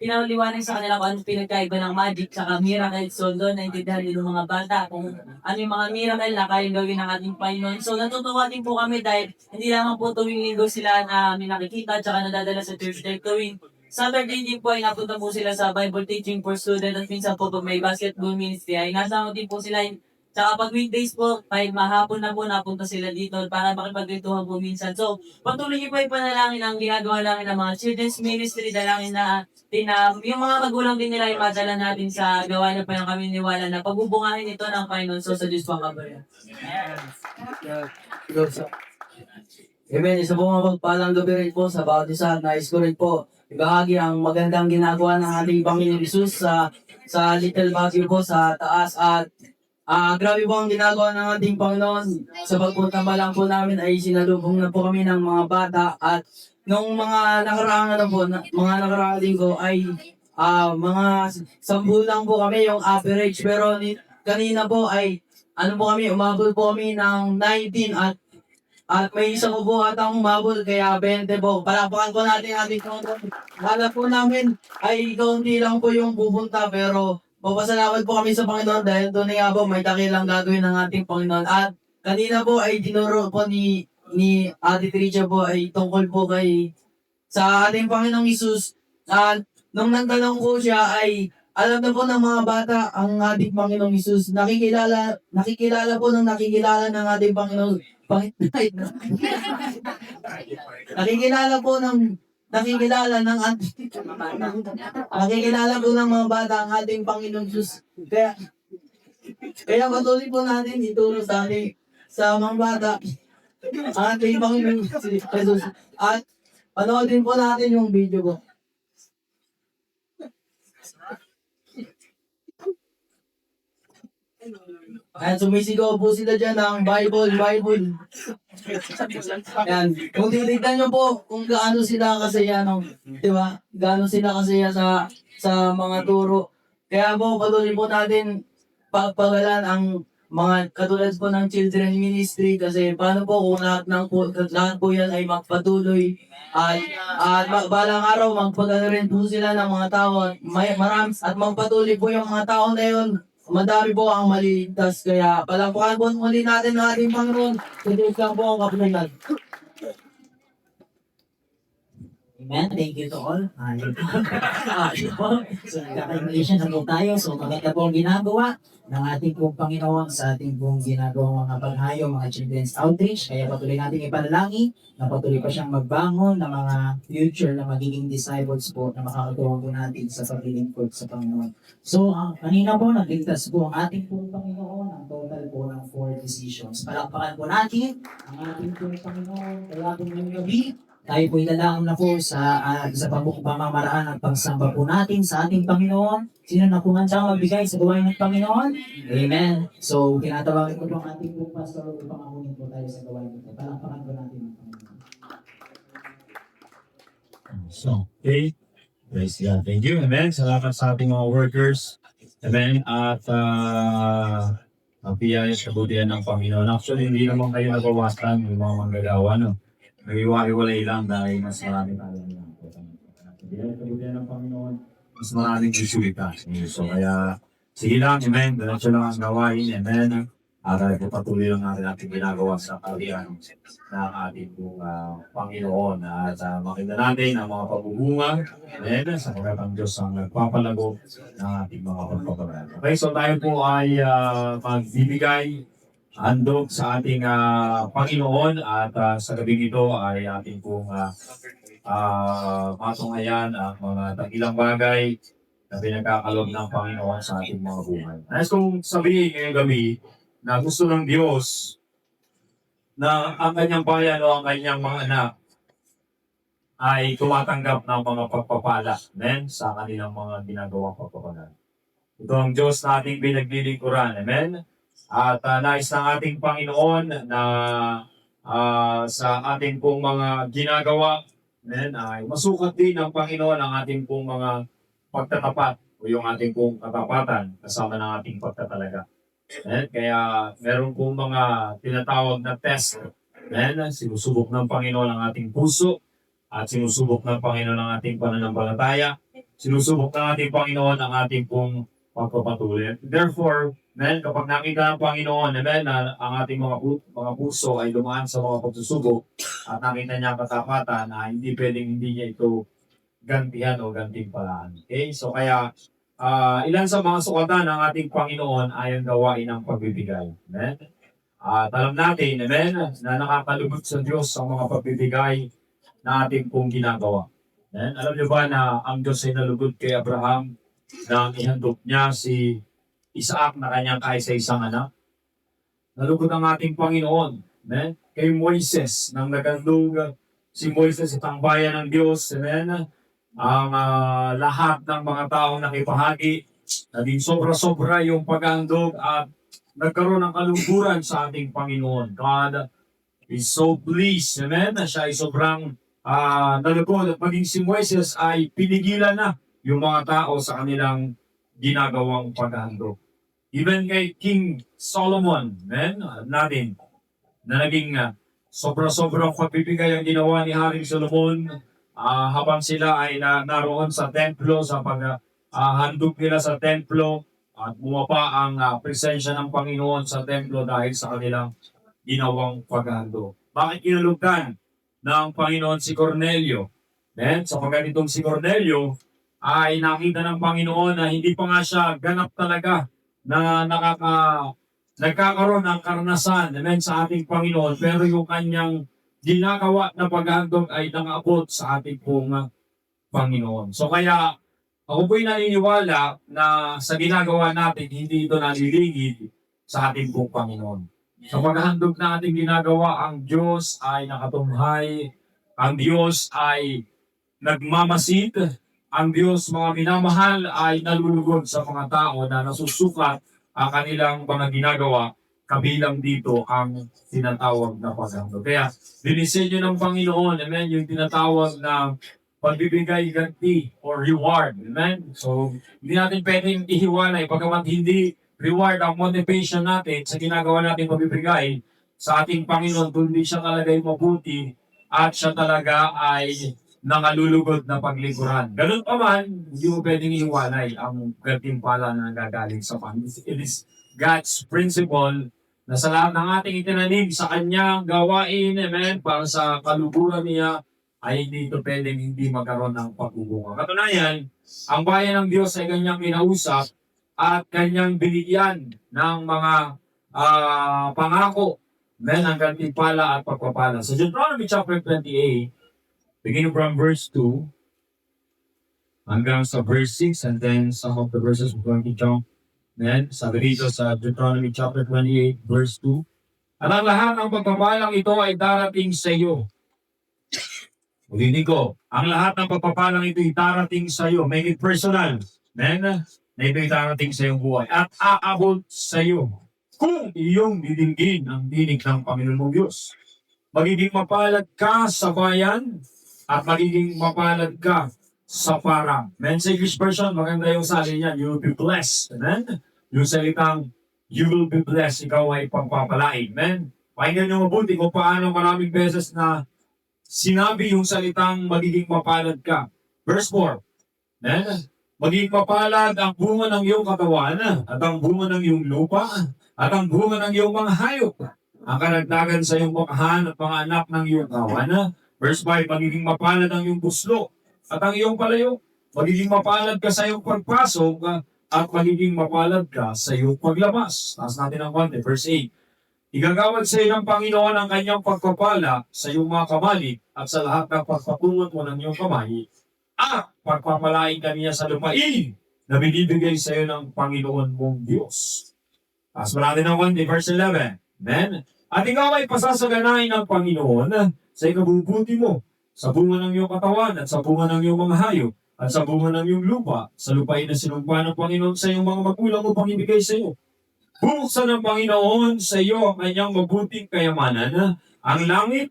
Speaker 1: pinaliwanag sa kanila kung ano pinagkaiba ng magic tsaka miracle. So doon naintindihan din ng mga bata kung ano yung mga miracle na kayang gawin ng ating Panginoon. So natutuwa din po kami dahil hindi lamang po tuwing linggo sila na nakikita tsaka nadadala sa church dahil tuwing Saturday din po ay napunta po sila sa Bible teaching for student at minsan po pag may basketball ministry ay nasama din po sila. Tsaka pag weekdays po, kahit mahapon na po napunta sila dito para makipagkwentuhan po minsan. So, patuloy niyo po ipanalangin ang ginagawa namin ng mga children's ministry, dalangin na yung mga magulang din nila ay madala natin sa gawa na pa ng kami niwala na pagbubungahin ito ng Panginoon. So, sa Diyos po ang kabayan.
Speaker 6: Amen. Isa po mga pagpalang gabi rin po sa bawat isa. Nais ko rin po ibahagi ang magandang ginagawa ng ating Panginoon Jesus sa Little Baguio po sa taas. At grabe po ang ginagawa ng ating Panginoon. Sa pagpunta pa lang po namin ay sinalubong na po kami ng mga bata. At nung mga nakaraang linggo ay mga 10 lang po kami yung average. Pero kanina po ay umabot po kami ng 19 at may isa ko po atang umabot kaya 20 po. Palapakan po natin ating Panginoon. Kala po namin ay kaunti lang po yung pupunta pero papasalamat po kami sa Panginoon dahil doon nga po may dakilang gagawin ng ating Panginoon. At kanina po ay dinuro po ni Ate Tricia po ay tungkol po sa ating Panginoong Isus. Nung nagtanong ko siya ay alam na po ng mga bata ang ating Panginoong Isus. Nakikilala po ng nakikilala ng ating Panginoon. Nakikilala po ng mga bata ang ating Panginoon Diyos. Kaya patuloy po natin ituro sa mga bata ating Panginoon si Jesus. At panoodin po natin yung video ko. Ayan, sumisigaw po sila dyan ng Bible, Bible. Ayan, kung titignan nyo po kung gaano sila kasaya, no? Di ba? Gaano sila kasaya sa mga turo. Kaya po, patuloy po natin pagpagalan ang mga katulad po ng children ministry kasi paano po kung lahat po yan ay magpatuloy at balang araw magpagano rin po sila ng mga tao at magpatuloy po yung mga tao na yun. Madami po ang maliligtas kaya palakpakan po muli natin ang ating Panginoon. Tuloy lang po ang kapatid.
Speaker 1: Amen. Thank you to all. So, nagkaka-English na po tayo. So, maganda po ang ginagawa ng ating pong Panginoon sa ating pong ginagawa mga paghayo, mga children's outreach. Kaya patuloy natin ipanalangin na patuloy pa siyang magbangon ng mga future na magiging disciples po na makakatuwa po natin sa paglilingkod sa Panginoon. So, kanina po, nagligtas po ang ating pong Panginoon ang total po ng 4 decisions. Palakpakan po natin ang ating pong Panginoon. Kaya po ngayong gabi, tayo po ilalangin na po sa pamamaraan at pagsamba po natin sa ating Panginoon. Sino na po handang magbigay sa gawain ng Panginoon? Amen. So, tinatawagin ko po ang ating po pastor upang amunin po tayo sa gawain nito. Palakpakan po natin ang Panginoon.
Speaker 7: So, okay. Praise God. Thank you. Amen. Salamat sa ating mga workers. Amen. At ang piyaya sa kabutihan ng Panginoon. Actually, hindi naman kayo nabawasan yung mga manggagawa, no? Nag-iwalay lang dahil mas maraming alam lang. Piyaya sa kabutihan ng Panginoon, mas maraming susulita. So, kaya, sige lang, amen. Diretso lang ang gawain, amen. At patuloy lang natin ating ginagawa sa kalian ng ating Panginoon. At makita natin ang mga pagbubunga, amen, sa pagkatang Diyos ang nagpapalago ng ating mga pagpapagal. Okay, so tayo po ay magbibigay handog sa ating Panginoon at sa gabi ito ay ating pong matunghayan ang mga tagilang bagay na pinagkakaloob ng Panginoon sa ating mga buhay. Nais kong sabihin ngayong gabi na gusto ng Diyos na ang kanyang bayan o ang kanyang mga anak ay tumatanggap ng mga pagpapala sa kanilang mga ginagawang pagpapala. Ito ang Diyos na ating pinaglilingkuran. Amen? At nais ng ating Panginoon na sa ating pong mga ginagawa, ay masukat din ng Panginoon ang ating pong mga pagtatapat o yung ating pong katapatan kasama ng ating pagtatalaga. Kaya meron pong mga tinatawag na test. Sinusubok ng Panginoon ang ating puso at sinusubok ng Panginoon ang ating pananampalataya. Sinusubok ng ating Panginoon ang ating pong pagpapatuloy. Therefore, kapag nakita ng Panginoon, na ang ating mga puso ay dumaan sa mga pagsusubok at nakita niya ang katapatan na hindi pwedeng hindi niya ito gantihan o gantimpalaan. Okay? So kaya, ilan sa mga sukatan ng ating Panginoon ay ang gawain ng pagbibigay. Amen? At alam natin, na nakakalugod sa Diyos ang mga pagbibigay na ating pong ginagawa. Amen? Alam niyo ba na ang Diyos ay nalugod kay Abraham nang ihandog niya si Isaac na kanyang kaisa-isang anak? Nalugod ang ating Panginoon. Amen? Kay Moises, nang nagandog si Moises sa tangbayan ng Diyos. Amen? Ang lahat ng mga taong nakipahagi, naging sobra-sobra yung pag-andog at nagkaroon ng kalungkuran sa ating Panginoon. God is so pleased, amen, na siya ay sobrang nalugod at maging si Moises ay pinigilan na yung mga tao sa kanilang ginagawang pag-andog. Even kay King Solomon, natin, na naging sobra-sobrang pagbibigay ang ginawa ni Haring Solomon habang sila ay naroon sa templo, sa paghandog nila sa templo, at bumapa ang presensya ng Panginoon sa templo dahil sa kanilang ginawang paghandog. Bakit kinalugdan ng Panginoon si Cornelio? Sapagkat itong si Cornelio ay nakita ng Panginoon na hindi pa nga siya ganap talaga na nagkakaroon ng karanasan sa ating Panginoon, pero yung kanyang ginagawa na paghandog ay nangabot sa ating pong Panginoon. So kaya, ako po'y naniniwala na sa ginagawa natin, hindi ito nalilingid sa ating pong Panginoon. Sa paghahandog na ating ginagawa, ang Diyos ay nakatunghay, ang Diyos ay nagmamasid, ang Diyos, mga minamahal, ay nalulugod sa mga tao na nasusukat ang kanilang mga ginagawa, kabilang dito ang tinatawag na paghandog. Kaya, dinisenyo ng Panginoon, amen, yung tinatawag na pagbibigay ganti or reward. Amen? So, hindi natin pwedeng ihiwalay. Pagkamat hindi reward ang motivation natin sa ginagawa natin pagbibigay sa ating Panginoon, kundi siya talaga ay mabuti at siya talaga ay nangalulugod na paglingkuran. Ganun pa man, hindi mo pwedeng ihiwalay ang gantimpala na nanggagaling sa Panginoon. It is God's principle na sa lahat ng ating itinanim sa kanyang gawain, amen, para sa kaluguran niya, ay dito pwedeng hindi magkaroon ng pagbubunga. Katunayan, ang bayan ng Diyos ay kanyang kinausap at kanyang binigyan ng mga pangako ng gantimpala at pagpapala. So Deuteronomy chapter 28, beginning from verse 2 hanggang sa verse 6, and then some of the verses we're going to jump. Then, sabi dito sa Deuteronomy chapter 28, verse 2, at ang lahat ng pagpapalang ito ay darating sa iyo. Ulitin ko, ang lahat ng pagpapalang ito ay darating sa iyo. Make it personal. Then, na ito ay darating sa iyong buhay. At aabot sa iyo kung iyong didinggin ang dinig ng Panginoon mong Diyos. Magiging mapalad ka sa bayan at magiging mapalad ka sa parang. Men, sa English version, maganda yung sali niyan, you will be blessed. Amen? Yung salitang, you will be blessed, ikaw ay pagpapalain. Men, pakinggan niyo mabuti kung paano maraming beses na sinabi yung salitang magiging mapalad ka. Verse 4, men, magiging mapalad ang bunga ng iyong katawan, at ang bunga ng iyong lupa, at ang bunga ng iyong mga hayop, ang karagdagan sa iyong makahan at mga anak ng iyong kawan. Verse 5, magiging mapalad ang iyong buslo, at ang iyong palayo. Magiging mapalad ka sa iyong pagpasok, at magiging mapalad ka sa iyong paglabas. Taas natin ang konti. Verse 8, igagawad sa iyo ng Panginoon ang kanyang pagpapala sa iyong mga kamali at sa lahat ng pagpatungot mo ng iyong kamay, at pagpapalain ka niya sa lupain na binibigay sa iyo ng Panginoon mong Diyos. Taas natin ang konti. Verse 11, amen? At ikaw ay pasasaganain ng Panginoon sa ikabubuti mo, sa bunga ng iyong katawan at sa bunga ng iyong mga hayop at sa bunga ng iyong lupa, sa lupain na sinumpa ng Panginoon sa iyong mga magulang upang ibigay sa iyo. Bubuksan ng Panginoon sa iyo ang kanyang mabuting kayamanan, ang langit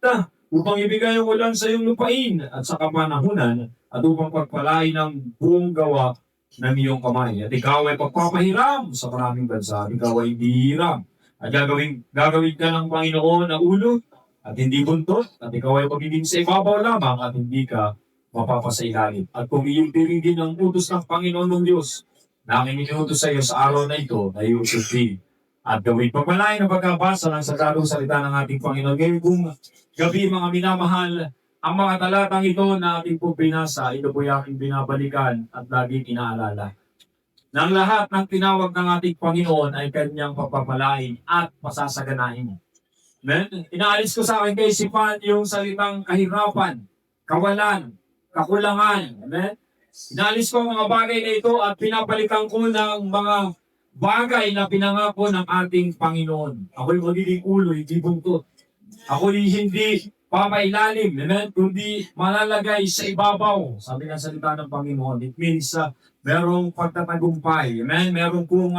Speaker 7: upang ibigay ang ulan sa iyong lupain at sa kapanahunan, at upang pagpalain ng buong gawa ng iyong kamay. At ikaw ay pagpapahiram sa maraming bansa, at ikaw ay hindi hiram. At gagawin ka ng Panginoon na ulo at hindi buntot, at ikaw ay magiging sa ibabaw lamang at hindi ka mapapasailalim. At kung iyong tirigin ang utos ng Panginoon mong Diyos, na aking inutos sa iyo sa araw na ito, na iyong suti at gawin. Pagpalain ang pagkabasa ng sagradong salita ng ating Panginoon. Ngayon kung gabi, mga minamahal, ang mga talatang ito na ating po binasa, ito po yung aking binabalikan at laging inaalala. Nang lahat ng tinawag ng ating Panginoon ay kanyang pagpapalain at pasasaganahin. Amen? Inaalis ko sa aking kaisipan yung salitang kahirapan, kawalan, kakulangan. Amen? Inalis ko ang mga bagay na ito at pinapalitan ko ng mga bagay na pinangako ng ating Panginoon. Ako'y magiging ulo, hindi buntot. Ako'y hindi papailalim, amen? Kundi malalagay sa ibabaw. Sabi ng salita ng Panginoon, it means merong pagtatagumpay. Amen? Merong kung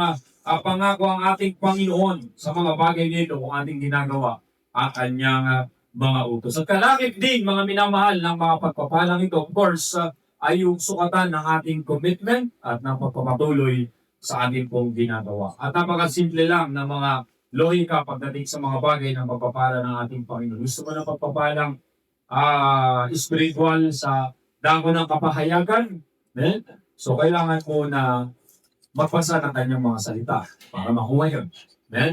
Speaker 7: pangako ang ating Panginoon sa mga bagay nito kung ating ginagawa ang kanyang mga utos. At kalakip din, mga minamahal, ng mga pagpapalang ito, of course, ay yung sukatan ng ating commitment at ng pagpapatuloy sa ating pong ginagawa. At napakasimple lang ng mga lohika pagdating sa mga bagay ng pagpapala ng ating Panginoon. Gusto mo ng pagpapalang spiritual sa dako ng kapahayagan? So kailangan mo na magpasa ng kanyang mga salita para makuha yun.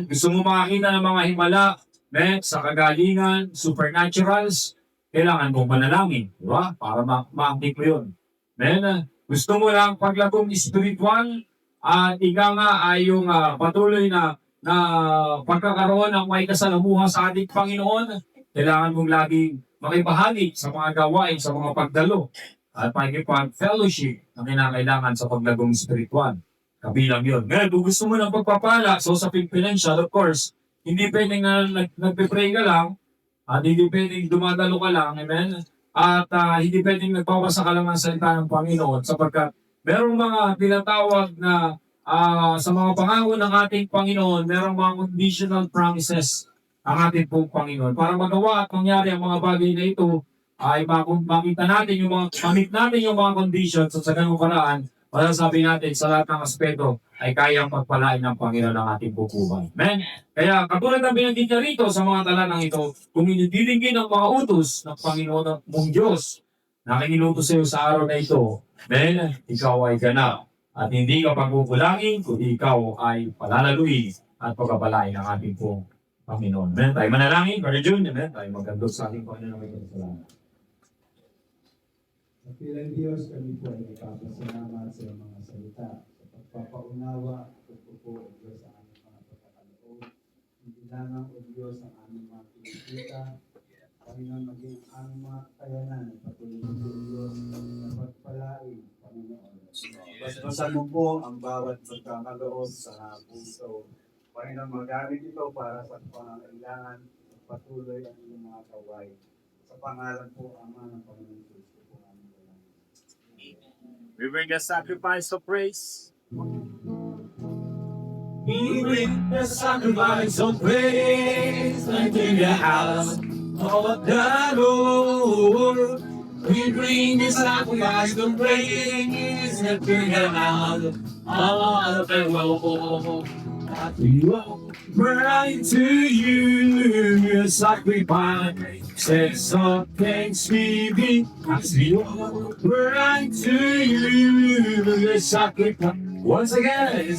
Speaker 7: Gusto mo makakita ng mga himala sa kagalingan, supernaturals, kailangan mong manalangin, di ba? Para ma-active mo yun. Gusto mo lang paglagong spiritual at ika nga ay yung patuloy na pagkakaroon ng may kasalamuha sa ating Panginoon, kailangan mong laging makibahagi sa mga gawain, sa mga pagdalo at pag-fellowship na kinakailangan sa paglagong spiritual. Kabilang yun. Ngayon, kung gusto mo ng pagpapala, so sa financial, of course, hindi pwedeng nagpe-pray ka lang, at hindi pwedeng dumadalo ka lang, amen? At hindi pwedeng nagpapasa ka lang ng salita ng Panginoon sapagkat merong mga tinatawag na sa mga pangako ng ating Panginoon, merong mga conditional promises ang ating pong Panginoon. Para magawa at mangyari ang mga bagay na ito, ay makita natin yung mga, mamit natin yung mga conditions at sa ganung paraan, masasabi natin sa lahat ng aspeto ay kayang pagpalain ng Panginoon ng ating bubuhay. Amen? Kaya katulad ng binanggit niya rito sa mga talanang ito, kung inidilingin ang mga utos ng Panginoon mong Diyos na kinilutos sa iyo sa araw na ito, amen, ikaw ay ganap. At hindi ka pagkukulangin, kundi ikaw ay palalaluin at pagpapalain ng ating pong Panginoon. Amen? Tayo manalangin, Brother June, amen? Tayo magandog sa ating Panginoon. Salamat.
Speaker 8: Sa pilang Diyos, kami po ay nagpapasalamat sa iyong mga salita, sa pagpapaunawa at pagpupo o Diyos sa aming mga pagkakaloob. Hindi lamang o Diyos ang aming mga kinikita, Panginoon maging ang aming mga kakayanan, patuloy o Diyos na pagpalain, Panginoon. Basbasan mo po ang bawat pagkakaloob sa puso. Panginoon, magamit ito para sa pangangailangan, patuloy ang iyong mga kaway. Sa pangalan po, Ama ng Panginoon Kristo po aming dalangin.
Speaker 7: We bring a sacrifice of praise.
Speaker 4: We bring the sacrifice of praise unto the house of the Lord. We bring the sacrifice of praise unto the house of the Lord. We bring to you a sacrifice of thanksgiving as we bring to you a sacrifice. Once again,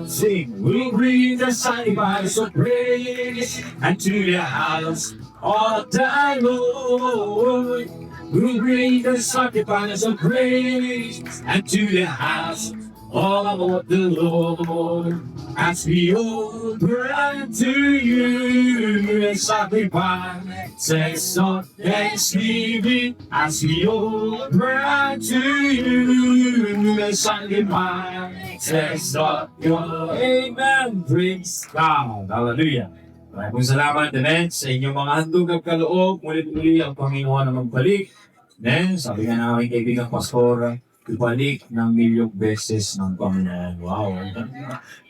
Speaker 4: sing. We bring the sacrifice of praise unto the house of the Lord. We bring the sacrifice of praise unto the house of the Lord. As we offer unto you a sacrifice of thanksgiving, as we offer unto you a sacrifice of your amen. Praise God. Hallelujah. Maraming salamat, amen, sa inyong mga handog at kaloob. Mulit-muli ang Panginoon na magbalik. Amen. Sabi nga ng aking kaibigang pastor, ibalik ng milyong beses ng Panginoon. Wow.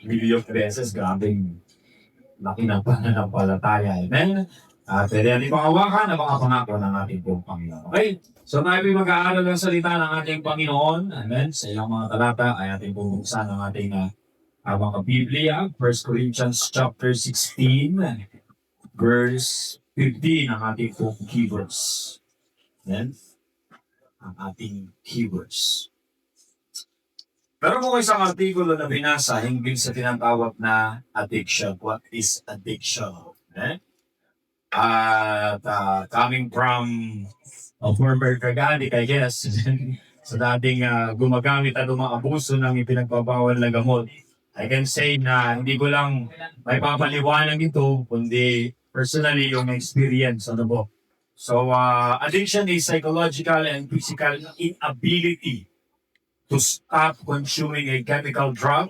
Speaker 4: Milyong beses. Grabing laki ng pananampalataya. Amen. At pwede natin pangawakan ang mga pangako ng ating pong Panginoon. Okay. So tayo mag-aaral ng salita ng ating Panginoon. Amen. Sa ilang mga talata ay ating pong buksan ang ating mga Biblia. 1 Corinthians chapter 16 verse 15 ang ating pong keywords. Amen. Ang ating keywords. Pero kung isang artikulo na binasa hinggil sa tinatawag na addiction. What is addiction? Eh? At coming from a former Kagani, I guess, sa dating gumagamit at umaabuso ng ipinagbabawal na gamot, I can say na hindi ko lang may papaliwanag ito, kundi personally yung experience. Ano po? So, addiction is psychological and physical inability to stop consuming a chemical drug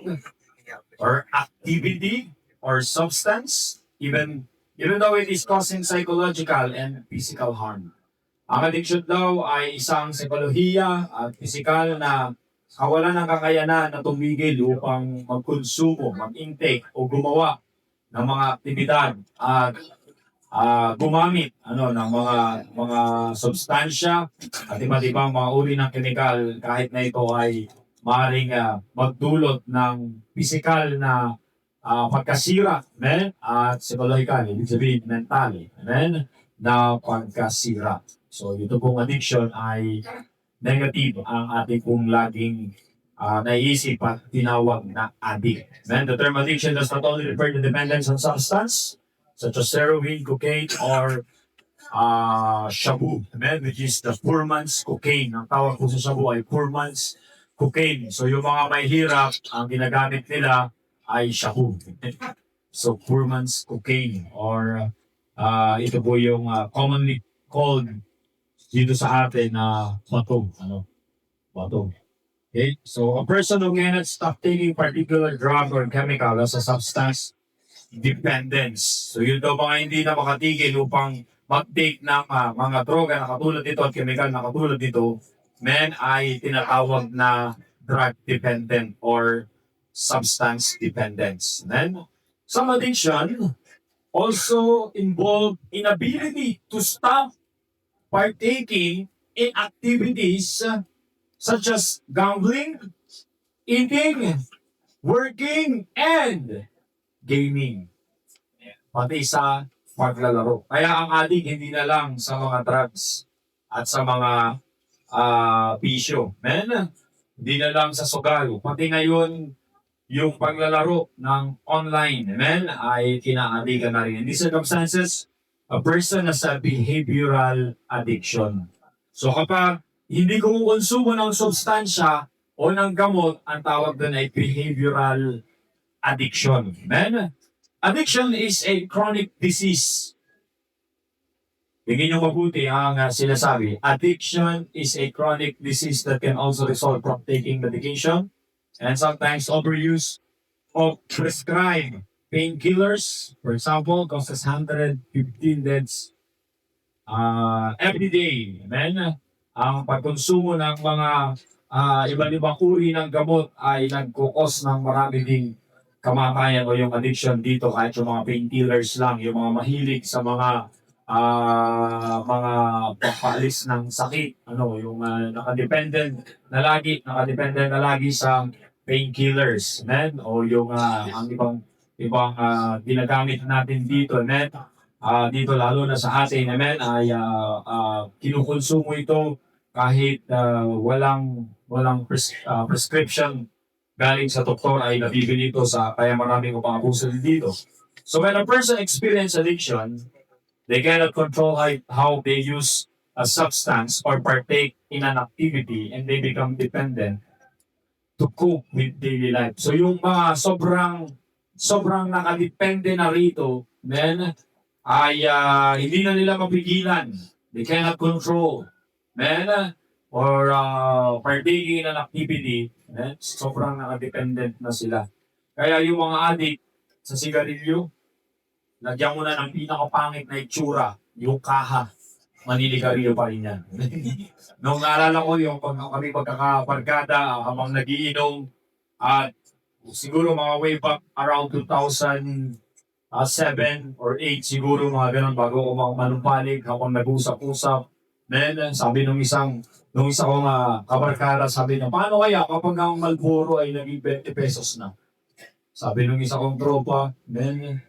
Speaker 4: or activity or substance, even though it is causing psychological and physical harm. Ang addiction daw ay isang psikolohiya at physical na kawalan ng kakayanan na tumigil upang magkonsumo, mag-intake o gumawa ng mga aktibidad at gumamit ng mga substansya at iba't ibang mga uri ng kemikal kahit na ito ay maaaring magdulot ng physical na pagkasira, amen, at psychological, ibig sabihin mentally, amen, na pagkasira. So ito pong addiction ay negative ang ating pong laging naisip at tinawag na addict. Amen? The term addiction does not only refer to dependence on substance such as heroin, cocaine, or shabu, amen, which is the poor man's cocaine. Ang tawag po sa shabu ay poor man's cocaine. So yung mga may hirap, ang ginagamit nila ay shabu. So poor man's cocaine, or ito po yung commonly called dito sa atin na bato. Bato. Okay? So a person who cannot stop taking particular drug or chemical as a substance
Speaker 7: dependence. So yun daw mga hindi na makatigil upang mag-take ng mga droga na katulad nito at chemical na katulad nito, men ay tinatawag na drug dependent or substance dependence. Then, some addiction also involve inability to stop partaking in activities such as gambling, eating, working, and gaming. Pati sa paglalaro. Kaya ang addict hindi na lang sa mga drugs at sa mga bisyo. Men, hindi na lang sa sugal. Pati ngayon, yung paglalaro ng online, men, ay kinaaligan na rin. In these circumstances, a person has a behavioral addiction. So kapag hindi kumukonsumo ng substansya o ng gamot, ang tawag doon ay behavioral addiction. Men, addiction is a chronic disease. Tingin nyo mabuti ang sinasabi. Addiction is a chronic disease that can also result from taking medication and sometimes overuse of prescribed painkillers. For example, causes 115 deaths every day. Amen? Ang pagkonsumo ng mga iba-ibang uri ng gamot ay nagkukos ng marami ding kamatayan o yung addiction dito, kahit yung mga painkillers lang, yung mga mahilig sa mga pampalis ng sakit, yung nakadependent na lagi sa painkillers, men, o yung ang ibang ginagamit natin dito, men, dito lalo na sa atin, men, ay kinukonsumo ito kahit walang prescription galing sa doktor, ay nabibili ito kaya maraming upang-abuso dito. So when a person experiences addiction, they cannot control how they use a substance or partake in an activity, and they become dependent to cope with daily life. So yung mga sobrang nakadepende na rito, men, ay hindi na nila mapigilan. They cannot control, men, or partaking in an activity, men, sobrang nakadependent na sila. Kaya yung mga addict sa sigarilyo, lagyan mo na ng pinakapangit na itsura, yung kaha, maniligarilyo pa rin yan. Nung naalala ko yung kami pagkakabarkada habang nagiinom, at siguro mga way back around 2007 or 8 siguro, mga ganun, bago ako manumpalig habang nag-usap-usap. Then sabi nung isa kong kabarkada, sabi niya, paano kaya kapag ang Marlboro ay naging 20 pesos na? Sabi nung isa kong tropa, then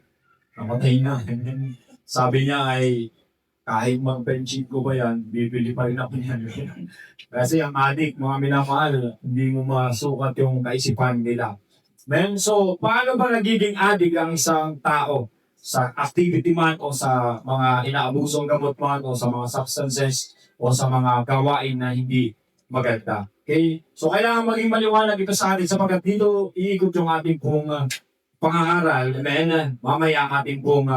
Speaker 7: namatay na. Sabi niya ay, kahit mag-benching ko ba yan, bibili pa rin ako yan. Kasi ang addict, mga minamahal, hindi mo masukat yung kaisipan nila. Men, so paano ba nagiging addict ang isang tao? Sa activity man o sa mga inaabusong gamot man o sa mga substances o sa mga gawain na hindi maganda. Okay? So kailangan maging maliwanag ito sa atin sapagkat dito iikot yung ating pong pangangaral, men, mamaya ating pong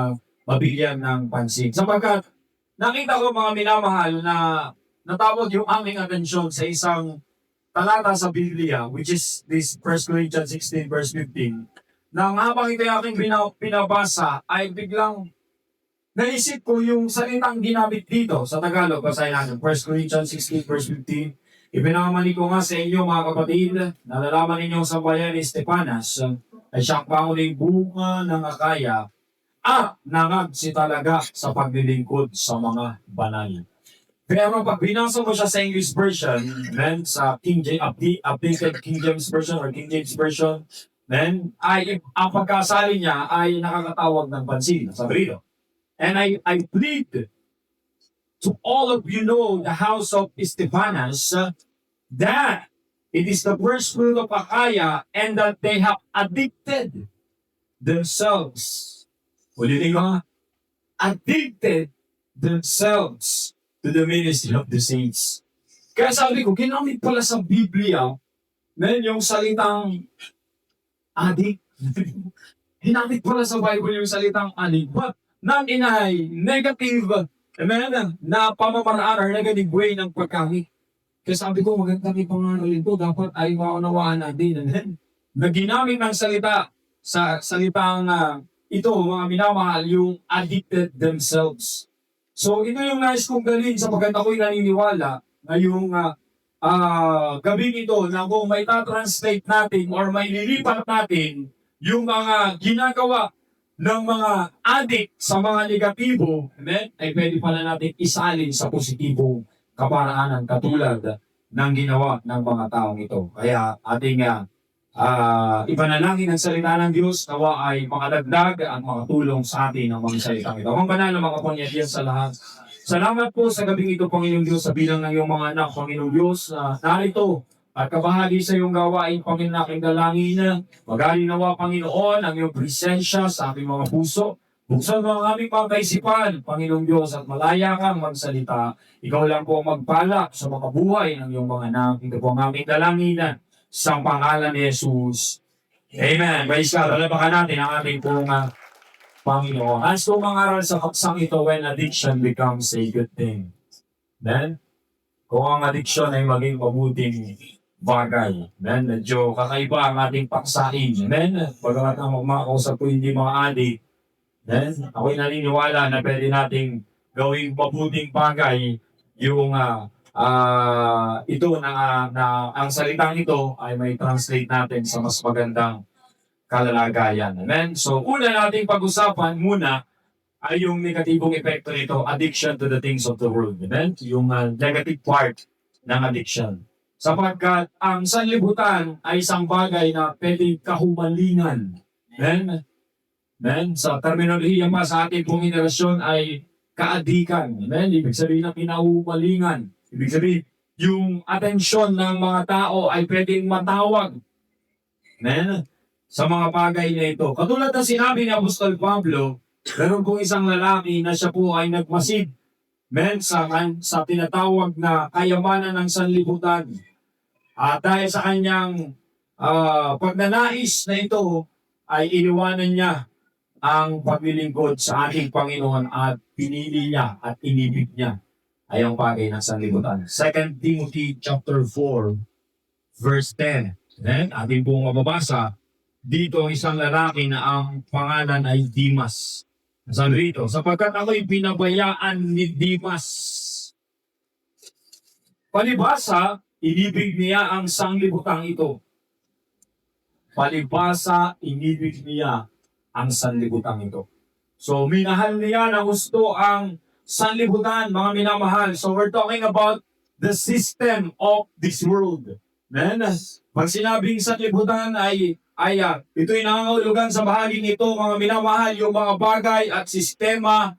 Speaker 7: mabigyan ng pansin. Sapagkat nakita ko mga minamahal na natawag yung aming atensyon sa isang talata sa Biblia, which is this 1 Corinthians 16 verse 15, na habang ito yung aking pinabasa, ay biglang naisip ko yung salitang ginamit dito sa Tagalog. Basahin natin, 1 Corinthians 16 verse 15. Ipinangamani ko nga sa inyo mga kapatid, nalalaman ninyong sa bayan ni Stepanas ay siyang panguling bunga ng Akaya at nangagsi talaga sa paglilingkod sa mga banal. Pero pag binasa mo siya sa English version, then sa updated King James version or King James version, then ay ang pagkasali niya ay nakakatawag ng pansin. Sabi rito, and I plead to all of you know the house of Stephanas that it is the first fruit of Akaya and that they have addicted themselves. Ulitin ko, addicted themselves to the ministry of the saints. Kaya sabi ko, ginamit pala sa Biblia, yung salitang addict. Ginamit pala sa Bible yung salitang addict. But not in a negative, na pamamaraan or negative way ng pagkamit. Kaya sabi ko, magandang ipangaralin ko, dapat ay maunawaan natin. Na ginamit ng salita sa salitang ito, mga minamahal, yung addicted themselves. So, ito yung nais kong dalhin sapagkat ako'y naniniwala na yung gabing ito na kung may translate natin or may lilipat natin yung mga ginagawa ng mga addict sa mga negatibo, amen, ay pwede pala natin isalin sa positibong kaparaanan katulad ng ginawa ng mga taong ito. Kaya ating ipanalangin ang salita ng Diyos, nawa ay makadagdag at makatulong sa atin ang mga salitang ito. Ang banal na mga kapangyarihan sa lahat. Salamat po sa gabing ito, Panginoong Diyos, sa bilang ng iyong mga anak, Panginoong Diyos, narito at kabahagi sa iyong gawain, Panginoon, aking dalangin. Magaling nawa, Panginoon, ang iyong presensya sa aming mga puso. Buksan mo ang aming mga kaisipan, Panginoong Diyos, at malaya kang magsalita. Ikaw lang po ang magpala sa mga buhay ng iyong mga anak. Ito po ang aming dalangin sa pangalan ni Jesus. Amen. Praise God. Palapakan natin ang ating pong Panginoon. As kung mangaral sa paksang ito, when addiction becomes a good thing. Then, kung ang addiction ay maging mabuting bagay. Then, medyo kakaiba ang ating paksain. Then, pagkakat ang magmakausap ko hindi mga addict, then, ako'y naniniwala na pwede nating gawing mabuting bagay yung ito na ang salitang ito ay may translate natin sa mas magandang kalalagayan. Amen? So, una nating pag-usapan muna ay yung negatibong epekto nito, addiction to the things of the world. Amen? Yung negative part ng addiction. Sapagkat ang sanlibutan ay isang bagay na pwedeng kahumalingan. Amen? Amen? Sa terminolohiya sa ating pong henerasyon ay kaadikan. Amen? Ibig sabihin na pinahumalingan. Ibig sabihin, yung atensyon ng mga tao ay pwedeng matawag. Amen? Sa mga bagay na ito. Katulad na sinabi ni Apostol Pablo, meron pong isang lalaki na siya po ay nagmasid, sa tinatawag na kayamanan ng sanlibutan. At dahil sa kanyang pagnanais na ito, ay iniwanan niya ang paglilingkod sa ating Panginoon at pinili niya at inibig niya ay ang bagay ng sanlibutan. 2 Timothy chapter 4, verse 10. Then, ating pong mababasa, dito isang lalaki na ang pangalan ay Dimas. Sabi rito, sapagkat ako'y pinabayaan ni Dimas. Palibhasa, inibig niya ang sanglibutang ito. Palibhasa, inibig niya ang sanlibutang ito. So, minahal niya na gusto ang sanlibutan, mga minamahal. So, we're talking about the system of this world. Amen? Pag sinabing sanlibutan ito'y nangangahulugan sa bahaging ito, mga minamahal, yung mga bagay at sistema,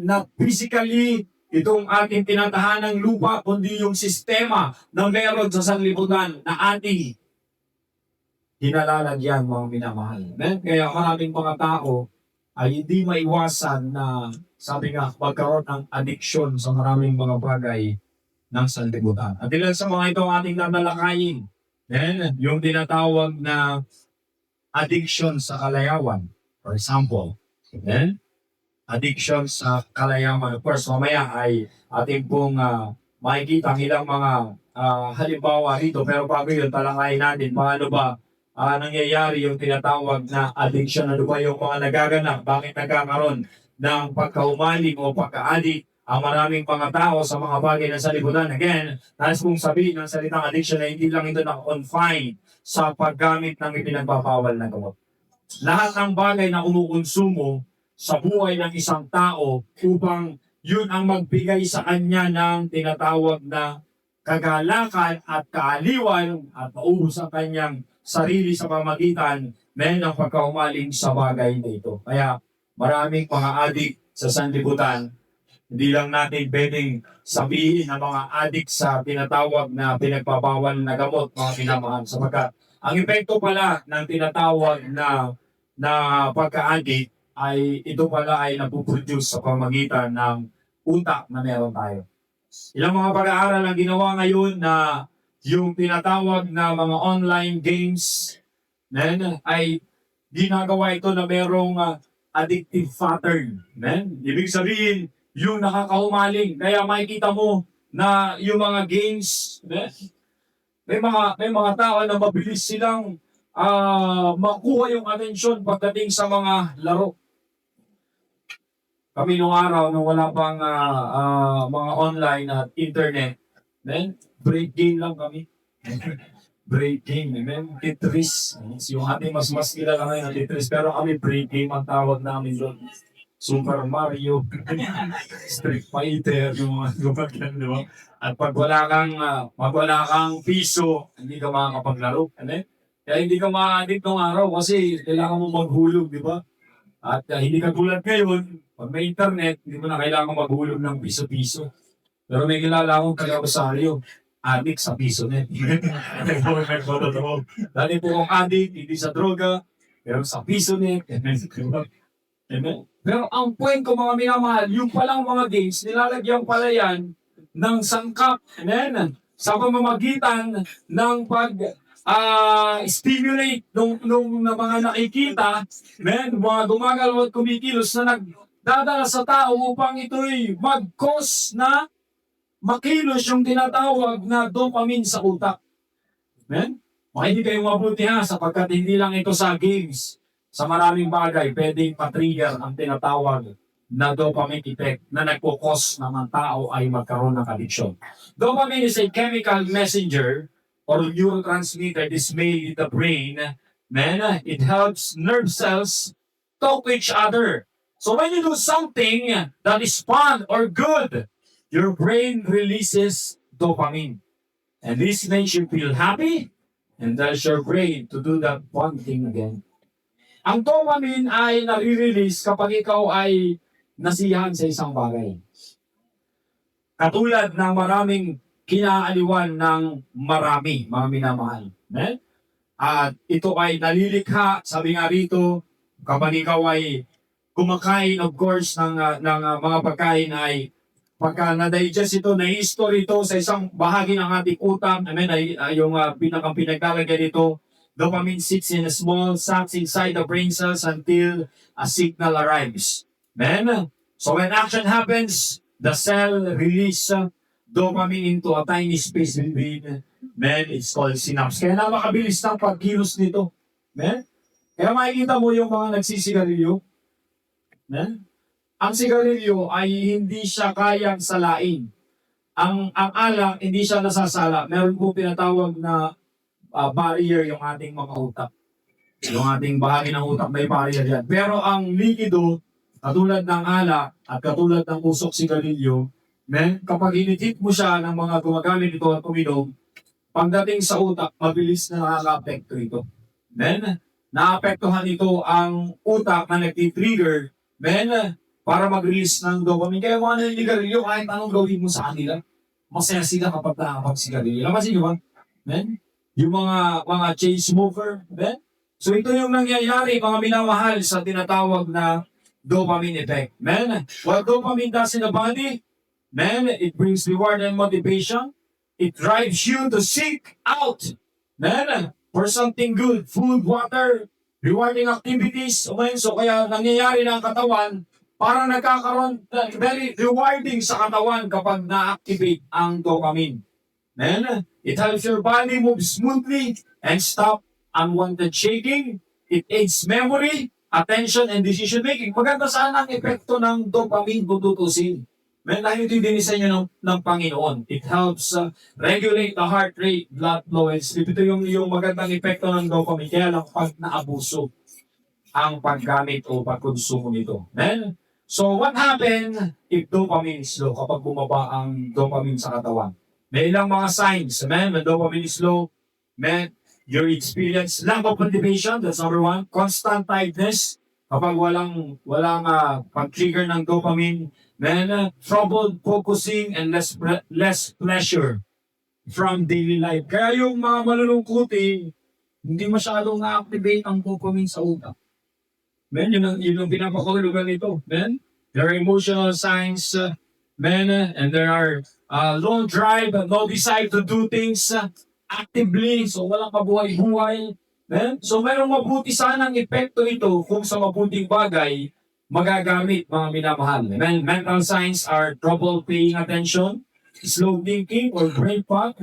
Speaker 7: na physically, itong ating tinatahanang lupa, kundi yung sistema na meron sa sanlibutan na ating hinalalagyan, mga minamahal. Kaya maraming mga tao ay hindi maiwasan na, sabi nga, magkaroon ng addiction sa maraming mga bagay ng sanlibutan. At ilan sa mga ito ating tatalakayin, yung tinatawag na addiction sa kalayawan. For example, addiction sa kalayawan. Of course, mamaya ay ating pong makikita ang ilang mga halimbawa rito. Pero bago yun, talakayin natin paano ba nangyayari yung tinatawag na addiction. Ano ba yung mga nagaganap? Bakit nagkakaroon ng pagkaumaling o pagka-addict ang maraming mga tao sa mga bagay na sanlibutan? Again, nais kong sabihin ng salitang addiction na hindi lang ito naka-confine sa paggamit ng ipinagbabawal na gamot. Lahat ng bagay na kumukonsumo sa buhay ng isang tao upang yun ang magbigay sa kanya ng tinatawag na kagalakan at kaaliwan at maubos ang kanyang sarili sa pamagitan ng pagkaumaling sa bagay na ito. Kaya maraming mga adik sa sanlibutan, hindi lang natin pwedeng sabihin na mga adik sa tinatawag na pinagbabawal na gamot, mga pinamahal. Sapagkat ang epekto pala ng tinatawag na pagka-adik ay ito pala ay napuproduce sa pamagitan ng utak na meron tayo. Ilang mga pag-aaral ang ginawa ngayon na yung tinatawag na mga online games ay ginagawa ito na merong addictive pattern. Ibig sabihin, yung nakakahumaling. Kaya makikita mo na yung mga games, may mga tao na mabilis silang makuha yung atensyon pagdating sa mga laro. Kami nung araw, nung wala pang mga online at internet, then break game lang kami. Break game, then Tetris. Yung ating mas kilala ngayon na Tetris, pero kami break game ang tawag namin doon. Super Mario, Street Fighter, yung mga gumagyan, di ba? At pag wala kang piso, hindi ka makakapaglaro. Ano? Kaya hindi ka ma-addict ng araw kasi kailangan mo maghulog, di ba? At hindi ka tulad ngayon, pag may internet, hindi mo na kailangan maghulog ng piso-piso. Pero may kilala akong taga-Rosario, addict sa piso net. Dati po akong addict, hindi sa droga, pero sa piso net. Amen. Pero ang point ko mga minamahal, yung palang mga games, nilalagyan pala yan ng sangkap. Amen. Sa pamamagitan ng stimulate nung na mga nakikita, mga gumagalaw at kumikilos na nagdadala sa tao upang ito'y mag-cause na makilos yung tinatawag na dopamine sa utak. Amen? Makinig kayong mabuti ha, sapagkat hindi lang ito sa games. Sa maraming bagay, pwedeng pa-trigger ang tinatawag na dopamine effect na nagkukos na ng tao ay magkaroon ng addiction. Dopamine is a chemical messenger or neurotransmitter displayed in the brain. It helps nerve cells talk to each other. So when you do something that is fun or good, your brain releases dopamine. And this makes you feel happy and tells your brain to do that fun thing again. Ang dopamine ay nare-release kapag ikaw ay nasiyahan sa isang bagay. Katulad ng maraming kinaaliwan ng marami, mga minamahal. At ito ay nalilikha, sabi nga rito, kapag ikaw ay kumakain, of course, ng mga pagkain ay pagka na-digest ito, na-history ito sa isang bahagi ng ating utak, yung pinaglalagyan ito, dopamine sits in a small sacs inside the brain cells until a signal arrives. So when action happens, the cell release dopamine into a tiny space in the brain. It's called synapse. Kaya napakabilis ng pagkilos nito. Kaya makikita mo yung mga nagsisigarilyo. Ang sigarilyo ay hindi siya kayang salain. Ang alak, hindi siya nasasala. Meron po pinatawag na barrier yung ating mga utak. Yung ating bahagi ng utak may barrier yan. Pero ang likido, katulad ng alak at katulad ng usok sigarilyo, kapag initip mo siya ng mga gumagamit ito at uminom, pagdating sa utak, mabilis na nakaka-apekto ito. Naapektuhan ito ang utak na nagtitrigger, para mag-release ng dopamine. Kaya mga naninigarilyo, kahit anong gawin mo sa kanila, masaya sila kapag nakakapagsigarilyo. Napansin nyo ba? Yung mga chain smoker, so ito yung nangyayari, mga minamahal, sa tinatawag na dopamine effect. What dopamine does in the body, it brings reward and motivation. It drives you to seek out, for something good, food, water, rewarding activities. So kaya nangyayari na ang katawan, parang nagkakaroon, very rewarding sa katawan kapag na-activate ang dopamine. It helps your body move smoothly and stop unwanted shaking. It aids memory, attention, and decision making. Maganda saan ang epekto ng dopamine kung tutusin. Dahil ito yung dinisenyo ng Panginoon. It helps regulate the heart rate, blood flow, and sleep. Ito yung magandang epekto ng dopamine. Kaya lang pag naabuso ang paggamit o pagkonsumo nito. So what happened if dopamine is low? Kapag bumaba ang dopamine sa katawan? May ilang mga signs. When dopamine is low, you experience lack of motivation. That's number one. Constant tiredness. Kapag walang pag-trigger ng dopamine, trouble focusing and less pleasure from daily life. Kaya yung mga malulungkutin, hindi masyadong na-activate ang dopamine sa utak. Yun ang pinapakahulugan nito. There are emotional signs, and there are low drive, no desire to do things actively, so walang kabuhay-buhay. So merong mabuti sanang epekto ito kung sa mabuting bagay magagamit, mga minamahal. Mental signs are trouble paying attention, slow thinking or brain fog,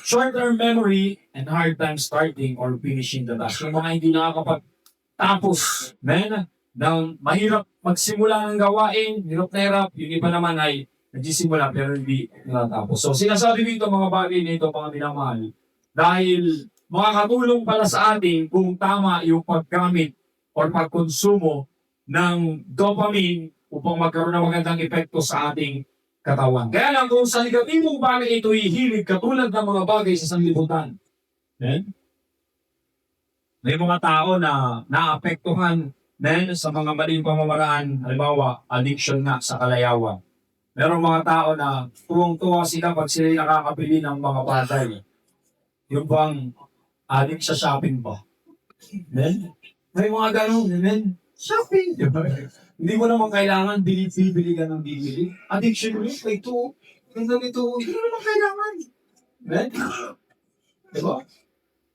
Speaker 7: short-term memory and hard time starting or finishing the task. Yung mga hindi nakakapagtapos, men, na mahirap magsimula ng gawain, hirap na hirap, yung iba naman ay nagsisimula pero hindi natapos. So sinasabi dito mga bagay nito, mga minamahal, dahil makakatulong pala sa atin kung tama yung paggamit or pagkonsumo ng dopamine upang magkaroon ng magandang epekto sa ating katawan. Kaya lang kung sa negatibong bagay ito hihilig katulad ng mga bagay sa sanlibutan. May mga tao na naapektuhan sa mga maling pamamaraan, halimbawa, addiction na sa kalayawan. Merong mga tao na tuwang-tuwa sila pag sila nakakabili ng mga bagay. Yung bang addict sa shopping pa. May mga ganun, shopping. Diba? Hindi mo naman kailangan bili ka ng bibili. Addiction mo, ito, ito, hindi mo naman kailangan. Diba?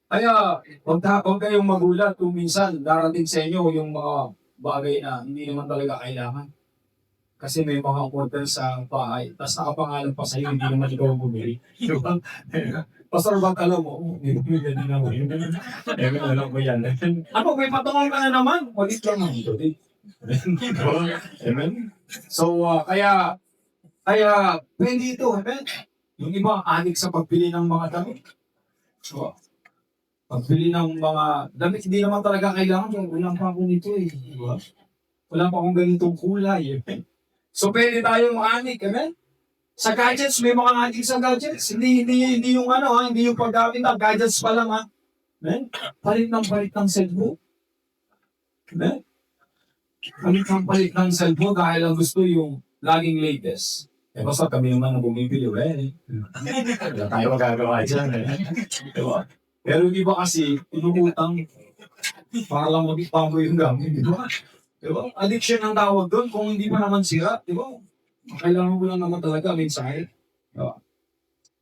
Speaker 7: Kaya, huwag kayong magulat kung minsan darating sa inyo yung mga bagay na hindi naman talaga kailangan. Kasi may mga order sa bahay, tapos nakapangalan pa sa'yo, hindi naman ikaw bumili. Diba? Pastor, ba't alam mo? Hindi din ako. Alam ko yan. Ano, may patungan ka na naman? Walit lang ang ito. Amen? So, kaya, pwede ito. Amen? Yung iba, adik sa pagbili ng mga damit. So, pagbili ng mga damit, hindi naman talaga kailangan. Walang pa ako nito eh. Diba? Wala pa akong ganitong kulay. Amen? So, pwede tayong adik. Amen? Sa gadgets, may mga adik sa gadgets. Hindi yung hindi yung paggamit ng gadgets pa lang ha. Amen? Palit ng cellphone. Amen? Palit ng cellphone dahil ang gusto yung laging latest. Basta kami naman ang bumibili. Wala tayo magagawa dyan. Diba? Pero di ba kasi, inumutang para lang mag-ipago yung gamit. Diba? Addiction ang tawag doon kung hindi pa naman sira. Diba? Kailangan mo lang naman talaga mensahe. Diba?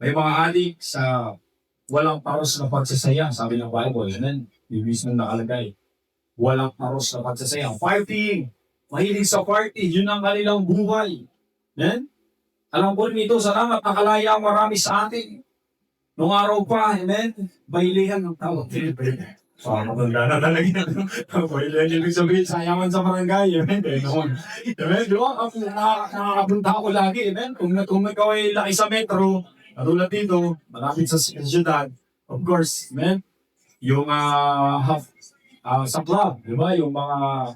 Speaker 7: May mga addict sa walang paros na pagsasaya, sabi ng Bible. Yan, yung mismo nakalagay. Walang paros na pagsasaya. Partying. Mahilig sa party. Yun ang kanilang buhay. Yan? Alam ko rin ito, salamat, nakalaya ang marami sa atin. Nung araw pa, amen, bailihan ng tawag. Matanda na talaga. Bailihan yung sabihin, sayangan sa barangay. Amen, amen, di ba? Nakakapunta ako lagi, amen. Kung ikaw ay laki sa metro, katulad dito, malapit sa syudad, of course, amen, yung sa club, di ba? Yung mga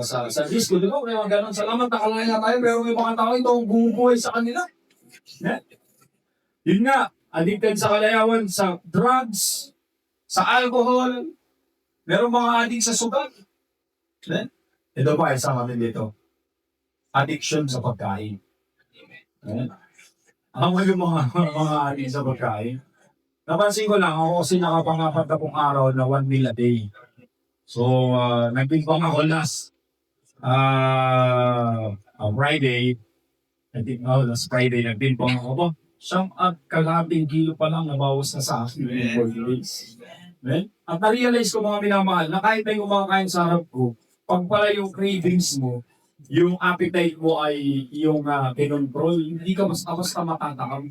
Speaker 7: sa disco, di ba? May mga ganun. Salamat, nakalaya tayo, pero may mga tao ito ang bumubuhay sa kanila. Yun nga, addicted sa kalayawan, sa drugs, sa alcohol, meron mga addict sa sugat. Ito pa, isa kami dito. Addiction sa pagkain. Ang yung mga addict sa pagkain. Napansin ko lang, ako kasi nakapangapat akong araw na 1 meal a day. So, nagbimbang ako last Friday. Last Friday, nagbimbang ako ba? Siyang at kalahating kilo pa lang nabawas na sa akin in 40 days. At na-realize ko mga minamahal na kahit may kumakain sa harap ko, pag pala yung cravings mo, yung appetite mo ay yung kinontrol, hindi ka basta matatakam.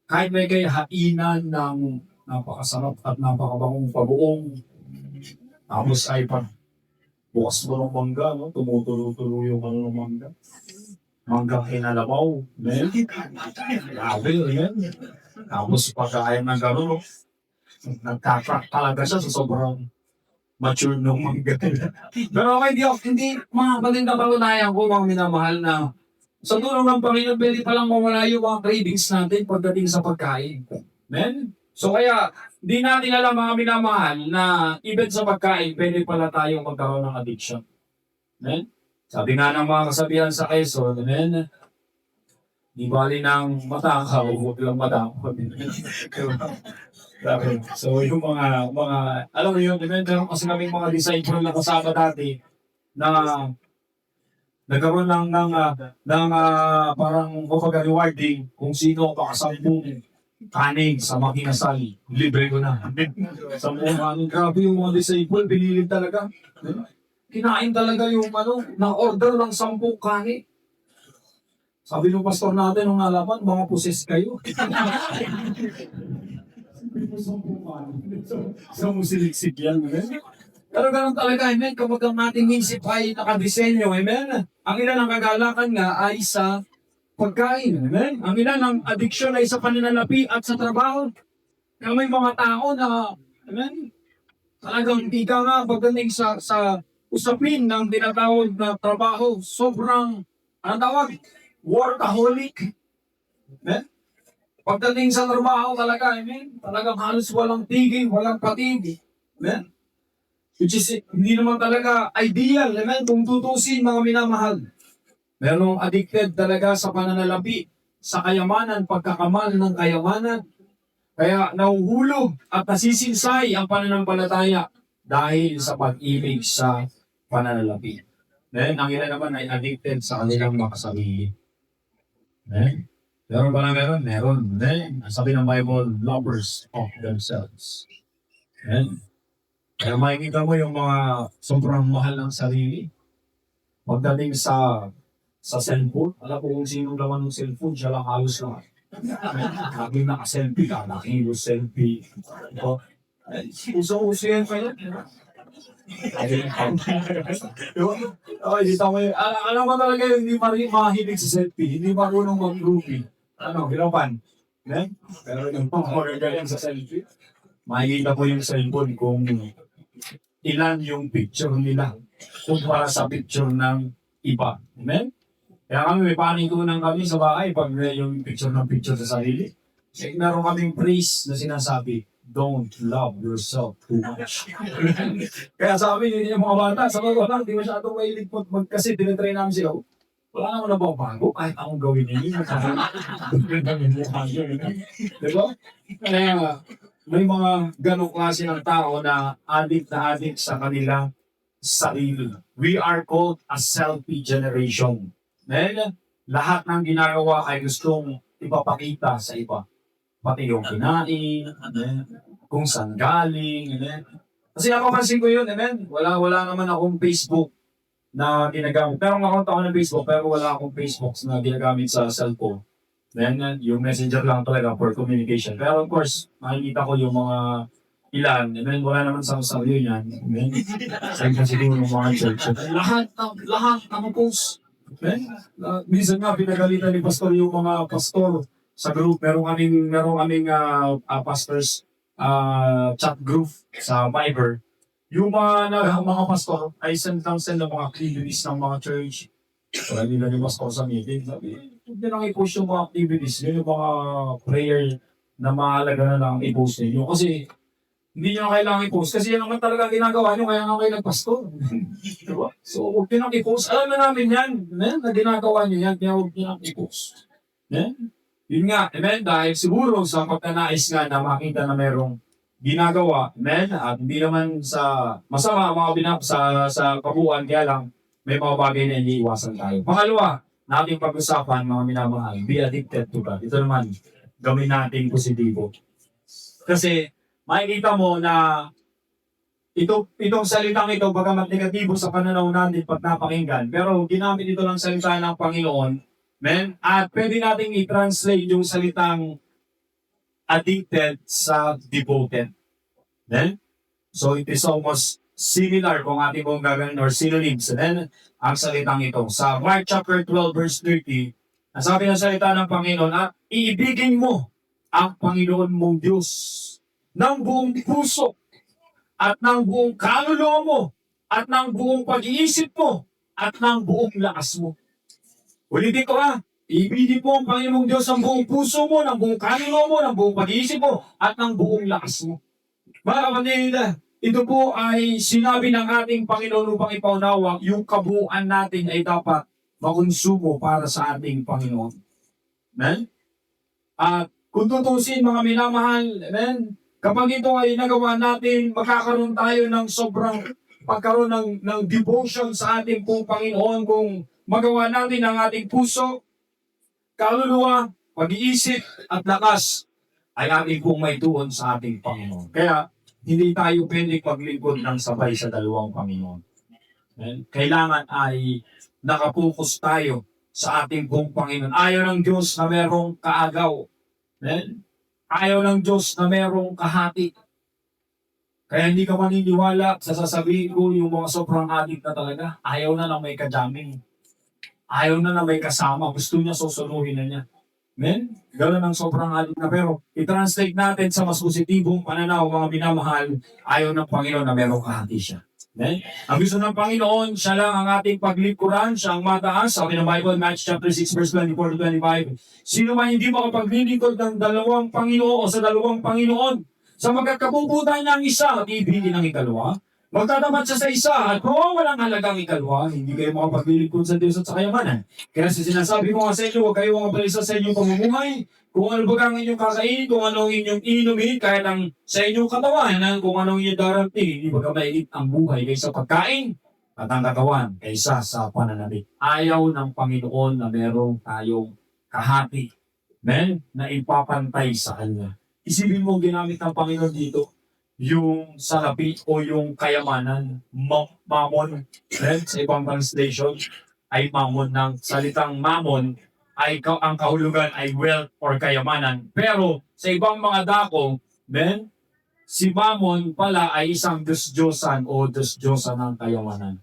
Speaker 7: Kahit may kayahainan ng napakasarap at napakabangong pabuong, tapos ay pag bukas mo ng mangga, no? Tumutulo-tulo yung ng mangga. Manggang kinalabaw. Grabe, yan. Tapos pagkain ng gano'n, nagtatrack talaga siya sa sobrang mature ng mangga. Pero okay, hindi mga magandang kalunayan ko, mga minamahal na sa tulong ng Panginoon, pwede palang mawala yung mga cravings natin pagdating sa pagkain. Amen? So kaya, di natin alam mga minamahal na even sa pagkain, pwede pala tayong magkaroon ng addiction. Amen? Sabi nga ng mga kasabihan sa Quezon, amen? Di bali ng matakaw, huwag lang matakaw. So yung mga, alam mo yun, amen? Meron kasi kaming mga disciple na kasama dati na nagkaroon ng parang rewarding kung sino makasampung kanin sa makinasal, libre ko na. Sampung kanin, grabe yung mga disciple, pinilid talaga. Kinain talaga yung na-order ng 10 kanin. Sabi ng pastor natin nung nalaman, mga puses kayo. Sa musiliksik yan, amen? Pero ganun talaga, amen? Kapag ang ating isip ay nakadisenyo, amen? Ang ilan ng kagalakan nga ay sa pagkain, amen? Ang ilan ng addiction ay sa pananalapi at sa trabaho. Kaya may mga tao na, amen? Talagang hindi ka nga pagdating sa usapin ng tinatawag na trabaho, sobrang, ano tawag? Workaholic. Amen? Pagdating sa trabaho talaga, amen? Talagang halos walang tigil, walang patigil. Amen? Which is, hindi naman talaga ideal, amen? Kung tutusin, mga minamahal. Merong addicted talaga sa pananalapi, sa kayamanan, pagkakamal ng kayamanan. Kaya nahuhulog at nasisinsay ang pananampalataya dahil sa pag-ibig sa pananalapi. Then, ang ilan naman ay addicted sa kanilang makasarili. Meron ba na meron? Meron. Then, sabi ng Bible, lovers of themselves. Kaya makikita mo yung mga sobrang mahal ng sarili. Pagdating sa cellphone, alam ko kung sino laman ng cellphone, siya lang halos lahat. Laging naka-selfie ka, nakilos selfie. Uso-uso yan pa yan. Okay, dito mo yun. Alam mo talaga yung hindi mahilig sa selfie, hindi marunong mag-groupie. Hirapan. Pero yung magagaling sa selfie, makikita ko yung cellphone kung ilan yung picture nila kumpara sa picture ng iba. Amen? Kaya kami may panikunan kami sa bahay pag yung picture sa sarili. Kasi meron kaming praise na sinasabi, don't love yourself too much. Kaya sabi yun yung mga bata, sabi ko lang, di masyadong mahilig kasi tinitrain namin sila. Wala naman na bago, kahit akong gawin ninyo. Diba? Kaya may mga ganong klase ng tao na addict sa kanilang sarili. We are called a selfie generation. Then, lahat ng ginagawa ay gustong ipapakita sa iba. Pati yung kinain, kung saan galing, Kasi napapansin ko yun, wala naman akong Facebook na ginagamit. Pero account ako ng Facebook, pero wala akong Facebook na ginagamit sa cellphone. Then, yung messenger lang talaga for communication. Pero of course, makikita ko yung mga ilan, wala naman sa sarili yan. Saan kasi siguro ng mga church. Lahat post. Minsan nga, pinagalitan ni pastor yung mga pastor sa group. Meron kaming pastors chat group sa Viber. Yung mga pastor ay send ng mga activities ng mga church. Wala nila yung pastor sa meeting. Sabi, hindi lang i-post yung mga activities. Yun yung mga prayer na mahalaga na lang i-post ninyo. Kasi hindi nyo kailangan i-post. Kasi yan naman talaga ginagawa nyo, kaya nga kayo nagpastor. Diba? So, huwag nyo nang i-post. Alam na namin yan, na ginagawa nyo yan, kaya huwag nyo nang i-post. Yun nga, dahil siguro sa pagkanais nga na makita na merong ginagawa, at hindi naman sa masama, sa kabuuan, kaya lang, may mga bagay na iniiwasan tayo. Pangalawa, nating pag-usapan, mga minamahal, be addicted to God. Ito naman, gawin natin positibo. Kasi, makikita mo na itong salitang ito, bagamat negatibo sa pananaw natin pag napakinggan, pero ginamit ito ng salita ng Panginoon, at pwede nating i-translate yung salitang addicted sa devoted. So it is almost similar kung ating mong gagawin or synonyms. Ang salitang ito. Sa Mark chapter 12 verse 30, nasabi ng salita ng Panginoon, at iibigin mo ang Panginoon mong Diyos ng buong puso at ng buong kaluluwa mo at ng buong pag-iisip mo at ng buong lakas mo. Ulitin ko ibigin mo ang Panginoong Diyos ng buong puso mo, ng buong kaluluwa mo, ng buong pag-iisip mo at ng buong lakas mo. Mga kapatid, ito po ay sinabi ng ating Panginoon upang ipaunawa yung kabuuan natin ay dapat makonsumo para sa ating Panginoon. At kung tutusin mga minamahal, kapag ito ay nagawa natin, magkakaroon tayo ng sobrang pagkaroon ng devotion sa ating pong Panginoon kung magawa natin ang ating puso, kaluluwa, pag-iisip at lakas ay ating pong maituon sa ating Panginoon. Kaya hindi tayo pwede paglingkod ng sabay sa dalawang Panginoon. Kailangan ay nakapokus tayo sa ating pong Panginoon. Ayaw ng Diyos na merong kaagaw. Amen? Ayaw ng Diyos na merong kahati. Kaya hindi ka maniniwala sa sasabihin ko yung mga sobrang adik na talaga. Ayaw na may kajaming. Ayaw na may kasama. Gusto niya susunuhin na niya. Amen? Gano'n ang sobrang adik na. Pero i-translate natin sa mas positibong pananaw, mga minamahal, ayaw ng Panginoon na merong kahati siya. Amen? Ang gusto ng Panginoon, siya lang ang ating paglingkuran, siya ang mataas. Sabi ng Bible, Matthew chapter 6, verse 24 to 25. Sino man hindi makapaglilingkod ng dalawang Panginoon o sa dalawang Panginoon, sa magkakabubutan niya ang isa at ibigin ng ikalawa, magtatapat siya sa isa at kung walang halagang ikalawa, hindi kayo makapaglilingkod sa Diyos at sa kayamanan. Kaya sinasabi ko nga sa inyo, huwag kayo mga balisa sa inyong pamumuhay, kung ano ba ang inyong kakainin, kung ano ang inyong inumin, kaya ng sa inyong katawan, kung ano ang inyong darating, hindi ba mainit ang buhay kaysa pagkain at ang katawan kaysa sa pananabik. Ayaw ng Panginoon na merong tayong kahati, na ipapantay sa Kanya. Isipin mo ginamit ng Panginoon dito, yung salapi o yung kayamanan, mamon, sa ibang translation, ay mamon ng salitang mamon, ay ang kahulugan ay wealth or kayamanan. Pero sa ibang mga dako, si Mammon pala ay isang Diyos-Diyosan o Diyos-Diyosan ng kayamanan.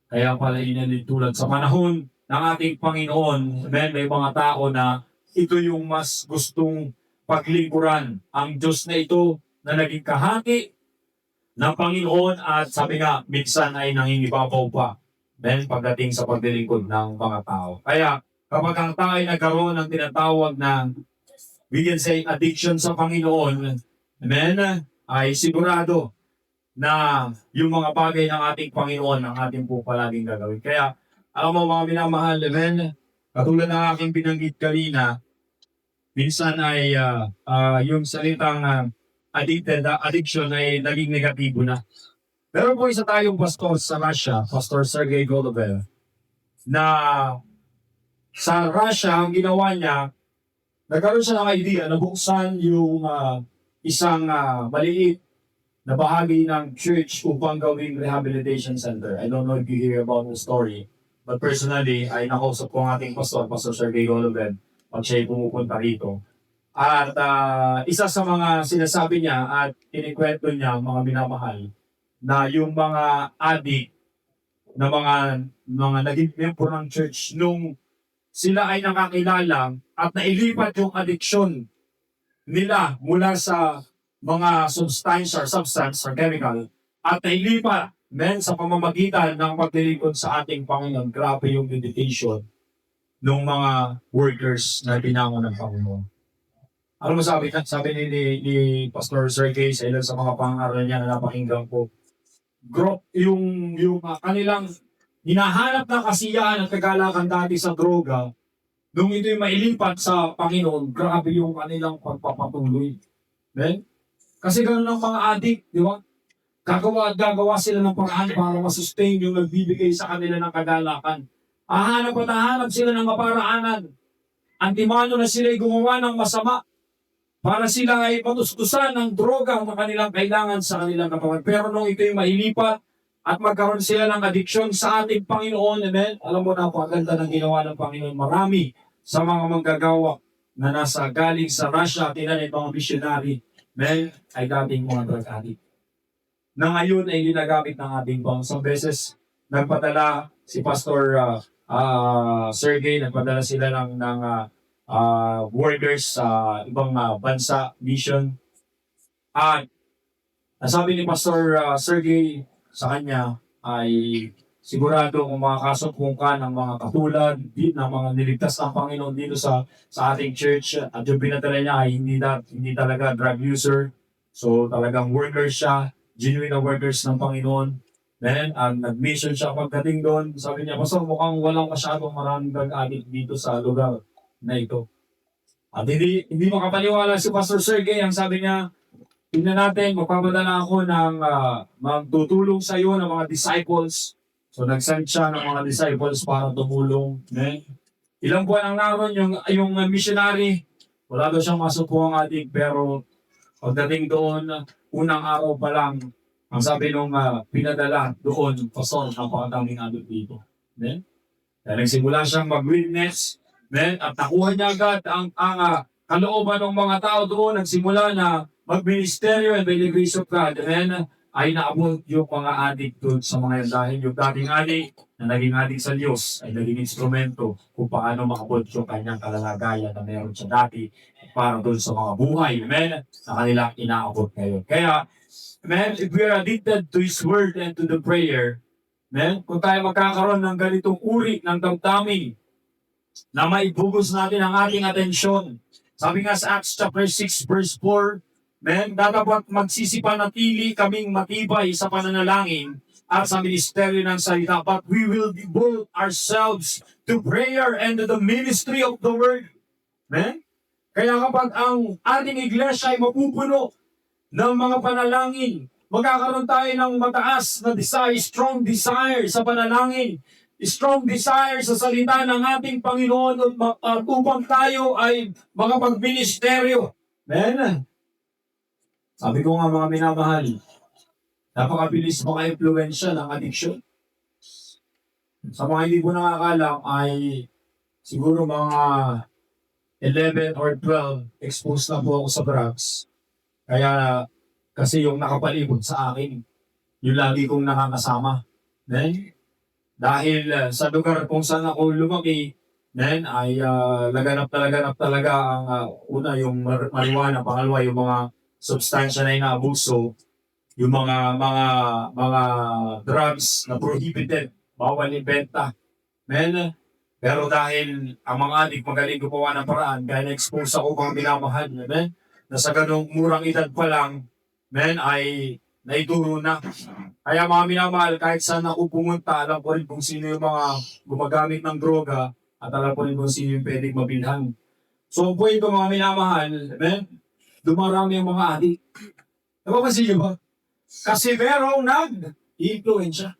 Speaker 7: Kaya pala inanitulad sa panahon ng ating Panginoon, may mga tao na ito yung mas gustong paglingkuran. Ang Diyos na ito na naging kahati ng Panginoon at sabi nga, minsan ay nangingibabaw pa pagdating sa paglilingkod ng mga tao. Kaya kapag ang tao ay nagkaroon ng tinatawag na we can say addiction sa Panginoon, ay sigurado na yung mga bagay ng ating Panginoon ang ating po palaging gagawin. Kaya, alam mo mga minamahal, katulad ng aking binanggit kanina, minsan ay yung salitang addiction ay naging negatibo na. Pero po isa tayong pastor sa Russia, Pastor Sergey Golubev, na sa Russia, ang ginawa niya, nagkaroon siya ng idea na buksan yung isang maliit na bahagi ng church upang gawing rehabilitation center. I don't know if you hear about the story, but personally, ay nakausap ko ang ating pastor, Pastor Sergey Golubev, pag siya'y pumupunta rito. At isa sa mga sinasabi niya at inikwento niya, mga minamahal, na yung mga adik na mga naging member ng church nung sila ay nakakilala at nailipat yung addiction nila mula sa mga substance or chemical at nailipat sa pamamagitan ng paglilingkod sa ating Panginoon. Grabe yung dedication ng mga workers na pinangon ng Panginoon. Ano mo sabi ni Pastor Sergey sa ilan sa mga pangaral niya na napakinggan ko? Yung kanilang hinahanap na kasiyahan at kagalakan dati sa droga, nung ito'y mailipat sa Panginoon, grabe yung kanilang pagpapatuloy. Kasi gano'n ang mga adik, di ba? Gagawa sila ng paraan para masustain yung nagbibigay sa kanila ng kagalakan. Hahanap sila ng maparaanan. Antimano na sila'y gumawa ng masama para sila ay patuskusan ng droga na kanilang kailangan sa kanilang katawan. Pero nung ito'y mailipat, at magkaroon sila ng addiction sa ating Panginoon. Amen? Alam mo na po, ang ganda ng ginawa ng Panginoon. Marami sa mga manggagawa na nasa galing sa Russia, tinanin mga missionary, ay dating mga drug addict. Na ngayon ay ginagamit ng ating Panginoon. Sa beses, nagpadala si Pastor Sergey, nagpadala sila ng workers sa ibang bansa, mission. At nasabi ni Pastor Sergey, sa kanya ay sigurado kung makakasupungkan ng mga katulad ng mga niligtas ng Panginoon dito sa ating church at yung pinatala niya ay hindi talaga drug user. So talagang worker siya, genuine na workers ng Panginoon. Then, nag-mission siya pagdating doon. Sabi niya, Pastor, mukhang walang masyadong maraming drug addict dito sa lugar na ito. At hindi makapaniwala si Pastor Sergey. Ang sabi niya, tingnan natin, magpapadala ako ng magtutulong sa iyo ng mga disciples. So nag-send siya ng mga disciples para tumulong. Ilang buwan ang naroon yung missionary. Wala daw siyang masupuang adik, pero pagdating doon, unang araw pa lang, ang sabi nung pinadala doon, Pastor, napakadaming adik dito. Kaya nagsimula siyang mag-witness, amen, at nakuha niya agad ang kalooban ng mga tao doon, nagsimula na mag-ministeryo, and by the grace of God, amen, ay naabot yung mga adik doon sa mga yan. Dahil yung dating adik na naging adik sa Diyos ay naging instrumento kung paano makabot yung kanyang kalalagayan na meron siya dati para doon sa mga buhay, amen, na kanilang inaabot ngayon. Kaya, amen, if we are addicted to His Word and to the prayer, amen, kung tayo magkakaroon ng ganitong uri ng damdamin na maibugos natin ang ating atensyon. Sabi nga sa Acts chapter 6 verse 4, amen, dapat magsisipanatili kaming matibay sa pananalangin at sa ministeryo ng salita, but we will devote ourselves to prayer and to the ministry of the Word. Amen? Kaya kapag ang ating iglesia ay mapupuno ng mga panalangin, magkakaroon tayo ng mataas na desire, strong desire sa panalangin, strong desire sa salita ng ating Panginoon at upang tayo ay makapagministeryo. Amen? Sabi ko nga mga minamahal, napakabilis maka-impluensya ng addiction. Sa mga hindi po nakakalam ay siguro mga 11 or 12 exposed na po ako sa drugs. Kaya kasi yung nakapalibot sa akin, yung lagi kong nakakasama. Then, dahil sa lugar kung saan ako lumaki, then ay laganap talaga ang una yung marijuana, pangalawa yung mga substansya na inaabuso, yung mga drugs na prohibited, bawal ibenta. Men, pero dahil ang mga adik magaling gumawa ng paraan, kaya na-expose ako mga minamahal, men, na sa ganong murang edad pa lang, men, ay naituro na. Kaya mga minamahal, kahit saan ako pumunta, alam ko rin kung sino yung mga gumagamit ng droga, at alam ko rin kung sino yung pwedeng mabilhan. So, po ito mga minamahal, men, dumarami yung mga adik. Napapansin niyo ba? Kasi merong nag-influensya.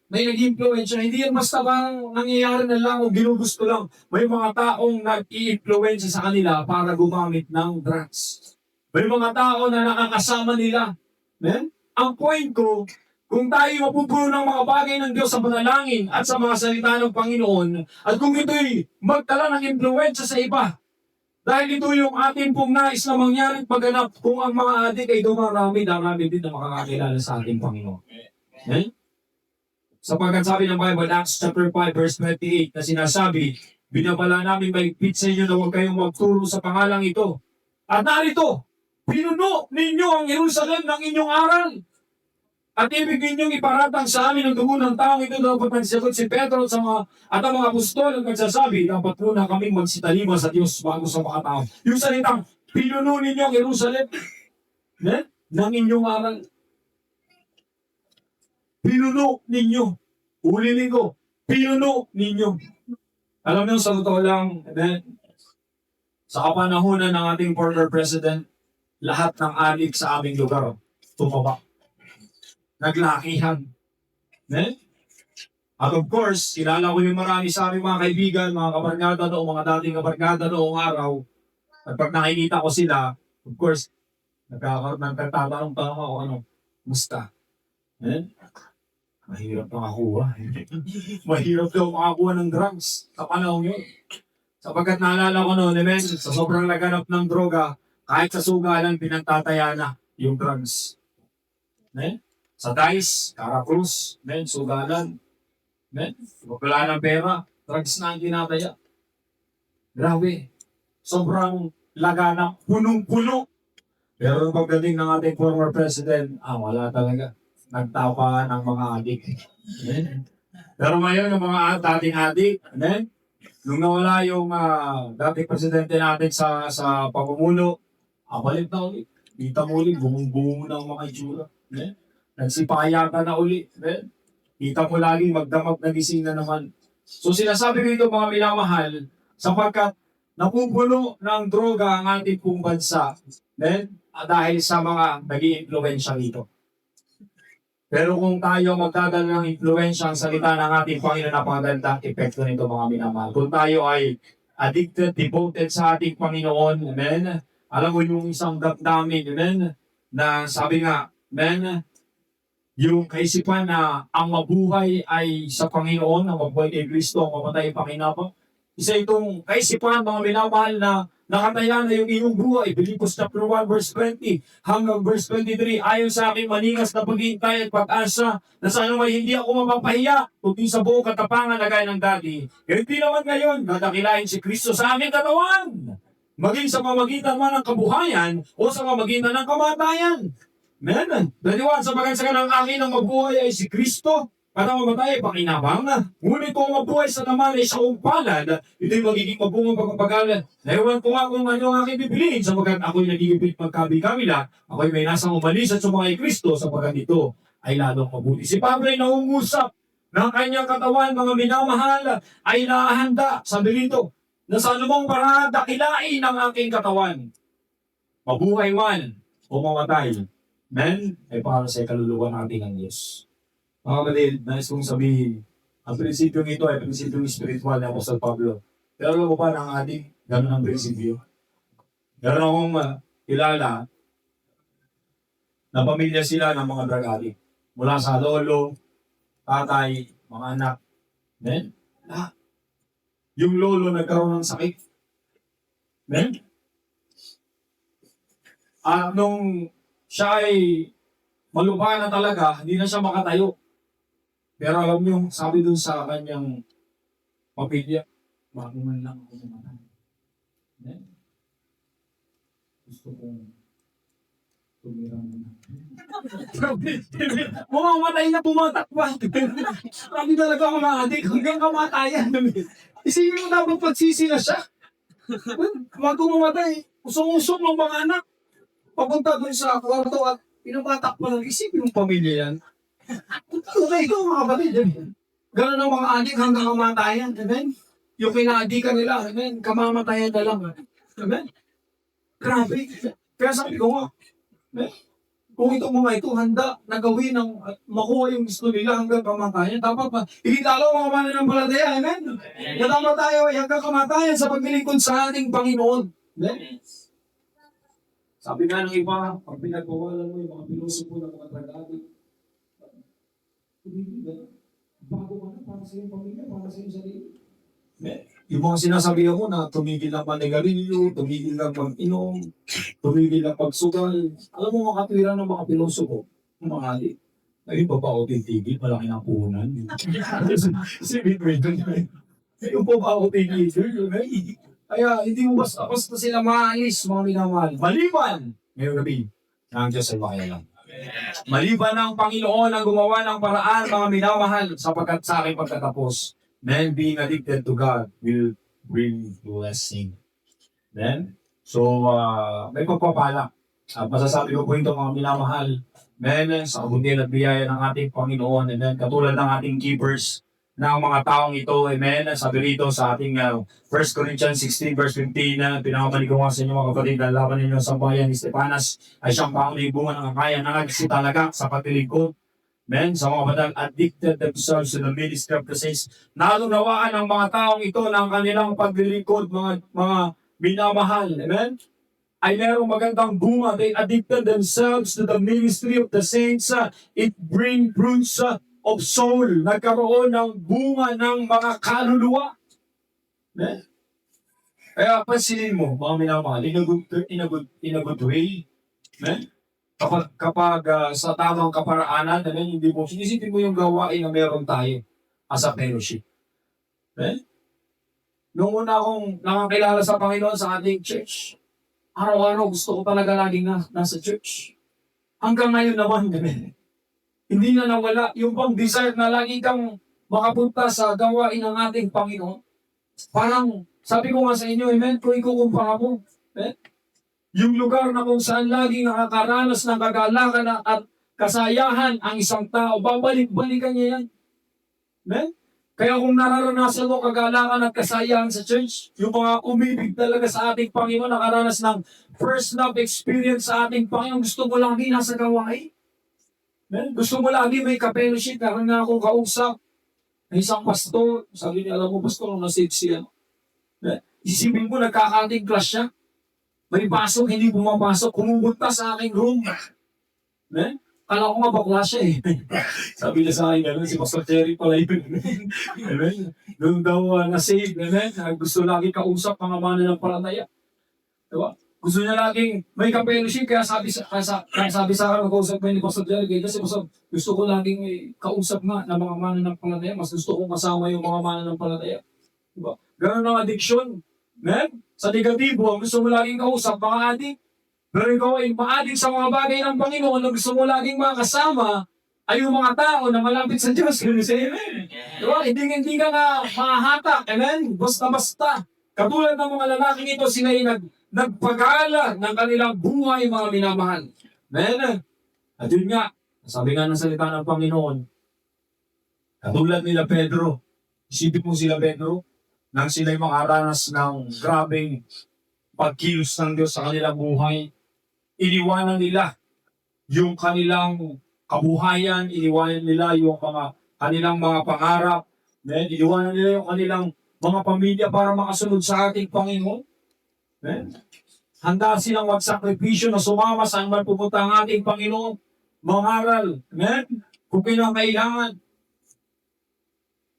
Speaker 7: May nag-influensya. Hindi yan basta bang nangyayari na lang o ginugusto lang. May mga taong nag-i-influensya sa kanila para gumamit ng drugs. May mga tao na nakakasama nila. Ang point ko, kung tayo mapupuno ng mga bagay ng Diyos sa panalangin at sa mga salita ng Panginoon, at kung ito'y magdala ng influensya sa iba, dahil ito yung ating pong nais na mangyaring pagganap kung ang mga adik ay dumarami din na makakakilala sa ating Panginoon. Sapagkat sabi ng Bible, Acts chapter 5 verse 28 na sinasabi, binabala namin mahigpit sa inyo na huwag kayong magturo sa pangalang ito. At narito, pinuno ninyo ang Jerusalem ng inyong aral. At ibig ninyong iparatang sa amin ang dugo ng taong ito, dapat nagsagot si Pedro at ang mga apostol ang nagsasabi, dapat muna kaming magsitalima sa Diyos bago sa mga tao. Yung salitang, pinuno ninyo ang Jerusalem ng inyong aral. Pinuno ninyo. Ulitin ko, pinuno ninyo. Alam niyo, sa totoo lang, sa kapanahonan ng ating former president, lahat ng adik sa aming lugar, tumaba. Naglakihan. At of course, kilala ko yung marami sa aming mga kaibigan, mga kabarkada noong, mga dating kabarkada noong araw. At pag nakikita ko sila, of course, nagtatanong pa ako, musta? Mahirap makakuha. Mahirap daw makakuha ng drugs sa panahon yun. Sapagkat naalala ko noon, sa sobrang laganap ng droga, kahit sa sugalan, pinagtataya na yung drugs. Sa DICE, Caracruz, sugalan, wala ng pera, drugs na ang tinataya. Grabe. Sobrang laganap, punong-puno. Pero pagdating ng ating former president, wala talaga. Nagtapa ng mga adik. Pero ngayon, yung mga dating adik, nung nawala yung dating presidente natin sa pamumuno, balik na ulit. Kita mo ulit, bumong na ang mga itsura. Nagsipayata na ulit. Kita mo lagi magdamag na gising na naman. So sinasabi ko ito mga minamahal, sapagkat napupuno ng droga ang ating pong bansa dahil sa mga nag-i-influensya dito. Pero kung tayo magdadala ng influensya ang salita ng ating Panginoon, napakagandang epekto nito mga minamahal. Kung tayo ay addicted, devoted sa ating Panginoon, amen? Alam mo yung isang damdamin, amen? Na sabi nga, amen? yung kaisipan na ang mabuhay ay sa Panginoon, ang mabuhay kay Kristo, ang mamatay ay pakinabang. Isa itong kaisipan, mga minamahal, na nakatayan na yung iyong buhay. Filipos chapter 1 verse 20 hanggang verse 23. Ayon sa aking maningas na paghihintay at pag-asa na sana may hindi ako mapapahiya kundi sa buong katapangan na gaya ng dati. Hindi naman ngayon dadakilain si Kristo sa aming katawan. Maging sa pamamagitan man ng kabuhayan o sa pamamagitan ng kamatayan. Amen. Daliwan sa pagkansakan ng akin ang mabuhay ay si Kristo at ang mamatay ay pakinabang. Ngunit kung mabuhay sa naman ay sa umpalad, ito'y magiging mabungang pagpapagalan. Naiwan ko nga kung ano ang aking bibiliin sapagkat ako'y nagigipit magkabi-kabila. Ako'y may nasang umalis at sumakay Kristo sapagkat ito ay lalong mabuti. Si Pablo ay nangungusap ng kanyang katawan, mga minamahal, ay naahanda, sabi rito, na sa anumang paraan dakilain ang aking katawan. Mabuhay man o mamatay. Amen? Ay para sa kaluluwa natin ng Diyos. Mga kapatid, nais kong sabihin, ang prinsipyong ito ay prinsipyong spiritual ni Apostol Pablo. Pero alam mo ba na ang ating ganun ang prinsipyo? Meron akong kilala na pamilya sila ng mga drug addict. Mula sa lolo, tatay, mga anak. Amen? Yung lolo nagkaroon ng sakit. Amen? Nung siya ay malubha na talaga, hindi na siya makatayo. Pero alam niyo, sabi dun sa kanyang pamilya, bago man lang ako mamatay. Gusto kong tumira muna. Mamamatay na pumatakwa. Sabi talaga ako mga adik, hanggang kamatayan. Isipin mo dapat pagsisi na siya. Bago mamatay, usong-usong ng mga anak. Papunta doon sa kwarto at pinabatak pa lang. Isipin yung pamilya yan. Okay, ikaw mga kapatid. Ganun ang mga adik hanggang kamatayan. Amen? Yung kinaadikan nila, amen? Kamamatayan na lang. Amen? Grabe. Kaya sabi ko nga, amen? Kung itong mga ito handa na gawin ng makuha yung gusto nila hanggang kamatayan, dapat pa, ilitalo mga mananampalataya. Amen? Na dapat tayo ay hanggang kamatayan sa paglilingkod sa ating Panginoon. Amen? Sabi nga ng iba, pag pinagbawalan mo yung mga pilosopo ng mga tragadi, bago ka na para sa iyong pamilya, para sa iyong sarili. Yung mga sinasabi mo na tumigil lang manigarilyo, tumigil lang mag-inom, tumigil lang pagsugal. Alam mo mga katwiran ng mga pilosopo, ng mga alit. Ayun pa pa ako titigil, malaki ng puhunan. Si Bitway doon yun. Ayun pa pa ako titigil. Kaya hindi mo basta sila maalis, mga minamahal. Maliban! Ngayong gabi, ang Diyos ay makialam. Maliban ng Panginoon ang gumawa ng paraan, mga minamahal, sapagkat sa aking pagtatapos, man being addicted to God will bring blessing. Then, so, may pagpapala. Masasabi ko po ito, mga minamahal, man, sa kabutihan at biyaya ng ating Panginoon, and then, katulad ng ating keepers, ng mga taong ito, amen, sabi rito sa ating 1 Corinthians 16 verse 15 na pinakabalik ko nga sa inyo mga kapatid, ang laban ninyo sa bayan ni Stepanas ay siyang panglibungan ng kaya nangagsi talaga sa paglilingkod. Amen, sa mga batang addicted themselves to the ministry of the saints. Nalunawaan ang mga taong ito ng kanilang paglilingkod, mga minamahal, amen, ay merong magandang bunga. They addicted themselves to the ministry of the saints. It bring fruits of soul, nagkaroon ng bunga ng mga kaluluwa. Kaya pansinin mo, mga minamahal, in a good way. Kapag sa tamang kaparaanan, hindi mo, sinisipin mo yung gawain na meron tayo as a fellowship. Noong una akong nakakilala sa Panginoon sa ating church, araw-araw gusto ko talaga laging nasa church. Hanggang ngayon naman, hindi na nawala yung pang desire na lagi kang makapunta sa gawain ng ating Panginoon. Parang, sabi ko nga sa inyo, amen, kung ikukumpara mo, yung lugar na kung saan lagi nakakaranas ng kagalakan at kasayahan ang isang tao, babalik-balikan niya yan. Amen? Kaya kung nararanasan mo kagalakan at kasayahan sa church, yung mga umibig talaga sa ating Panginoon, nakaranas ng first love experience sa ating Panginoon, gusto mo lagi nasa gawain. Gusto mo lagi may ka-fellowship, meron na akong kausap na isang pastor, sabi niya, alam mo pastor, nasave siya. Isipin mo, nagkakating class siya. May pasok, hindi pumapasok, kumunta sa aking room. Kala ko nga bakla siya eh. Sabi niya sa akin, gano'n, si Pastor Jerry pala yun. Amen? Doon daw na-save, amen? Gusto lagi kausap mga mananampalataya. Diba? Gusto niya laging may ka-fellowship, kaya sabi sa akin, mag-kausap ko ni Pastor Jerry, kasi gusto ko laging may kausap nga ng mga mananampalataya. Mas gusto kong kasama yung mga mananampalataya. Diba? Ganun ang addiction. Amen? Sa negatibo, ang gusto mo laging kausap, mga adik. Pero ikaw ay maadik sa mga bagay ng Panginoon na gusto mo laging makasama ay yung mga tao na malapit sa Diyos. Ganun siya, amen. Diba? Hindi ka na mahahatak, amen? Basta-basta. Katulad ng mga lalaking ito, sila ay nagpagala ng kanilang buhay, mga minamahal. Amen. At yun nga, sabi nga ng salita ng Panginoon, katulad nila Pedro, isipin mo sila Pedro, nang sila'y makaranas ng grabing pagkilos ng Diyos sa kanilang buhay, iniwanan nila yung kanilang kabuhayan, iniwanan nila yung kanilang mga pangarap, iniwanan nila yung kanilang mga pamilya para makasunod sa ating Panginoon. Handa silang magsakripisyo na sumama saan man pupunta ang ating Panginoon, mangaral, kung kinakailangan.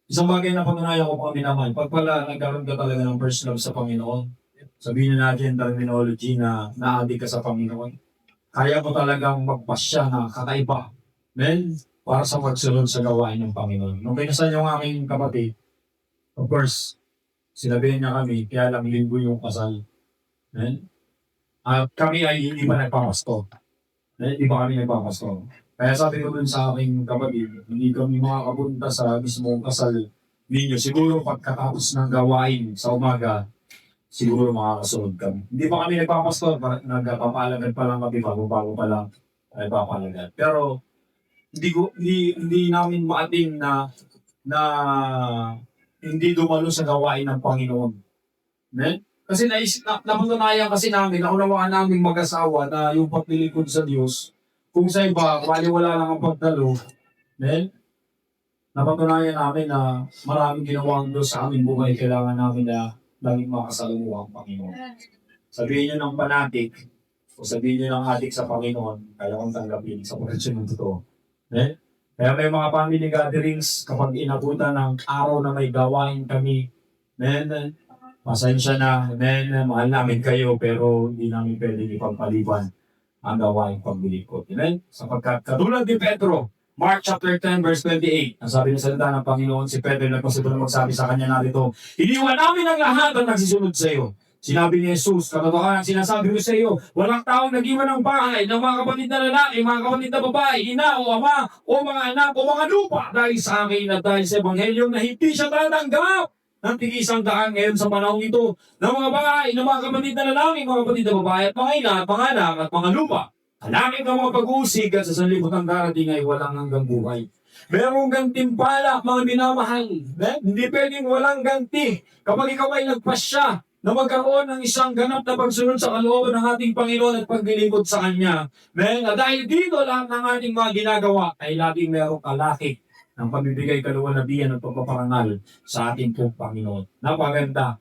Speaker 7: Isang bagay na patunayan ko kami naman, pag pala nagkaroon ka talaga ng first love sa Panginoon, sabihin na natin terminology na naadik ka sa Panginoon, kaya mo talagang magpasya na kakaiba, para sa magsunod sa gawain ng Panginoon. Nung pinasal yung aking kapatid, of course, sinabihin niya kami, kaya lang linggo yung kasal. At kami ay hindi pa nagpapasto. Hindi pa kami nagpapasto. Kaya sabi ko dun sa aking kapatid, hindi kami makakapunta sa mismong kasal ninyo. Siguro pagkatapos ng gawain sa umaga, siguro makakasunod kami. Hindi pa kami nagpapasto, nagpapalagad pa lang kami, bago pa lang nagpapalagad. Pero hindi namin maating na hindi dumalo sa gawain ng Panginoon. Kasi napatunayan kasi namin, naunawaan namin mag-asawa na yung paglilikod sa Diyos, kung sa iba, wala lang ang pagdalo, napatunayan namin na maraming ginawang Diyos sa aming buhay, kailangan namin na laging makasalumuha ang Panginoon. Sabihin nyo ng panatik, o sabihin nyo ng adik sa Panginoon, kaya kong tanggapin sa pagkasyon ng totoo. Kaya may mga family gatherings, kapag inabutan ng araw na may gawain kami, pasensya na, mahal namin kayo, pero hindi namin pwedeng ipagpaliban ang gawain pagbilikod. Sapagkat katulad ni Pedro, Mark chapter 10 verse 28, ang sabi ng salita ng Panginoon, si Pedro nagpasipon na magsabi sa kanya narito, iniwan namin ang lahat ang nagsisunod sa iyo. Sinabi ni Jesus, katotohanan sinasabi ko sa iyo, walang taong nag-iwan ng bahay ng mga kapatid na lalaki, mga kapatid na babae, ina o ama, o mga anak, o mga lupa, dahil sa akin at dahil sa Ebanghelyo na hindi siya tatanggap ng tig-isang daan ngayon sa panahon ito ng mga bahay, ng mga kapatid na lalaki, mga kapatid na babae, at mga ina, at mga anak, at mga lupa. Hanapin ka mga pag-uusig at sa sanlibutan darating ay walang hanggang buhay. Merong gantimpala, mga minamahal. Hindi pwedeng walang ganti kapag ikaw ay nagpasya na magkaroon ng isang ganap na pagsunod sa kalooban ng ating Panginoon at paglilingkod sa Kanya. Dahil dito lahat ng ating mga ginagawa ay laging merong kalakip ng pamibigay kaluwalhatian at pagpaparangal sa ating pong Panginoon. Napaganda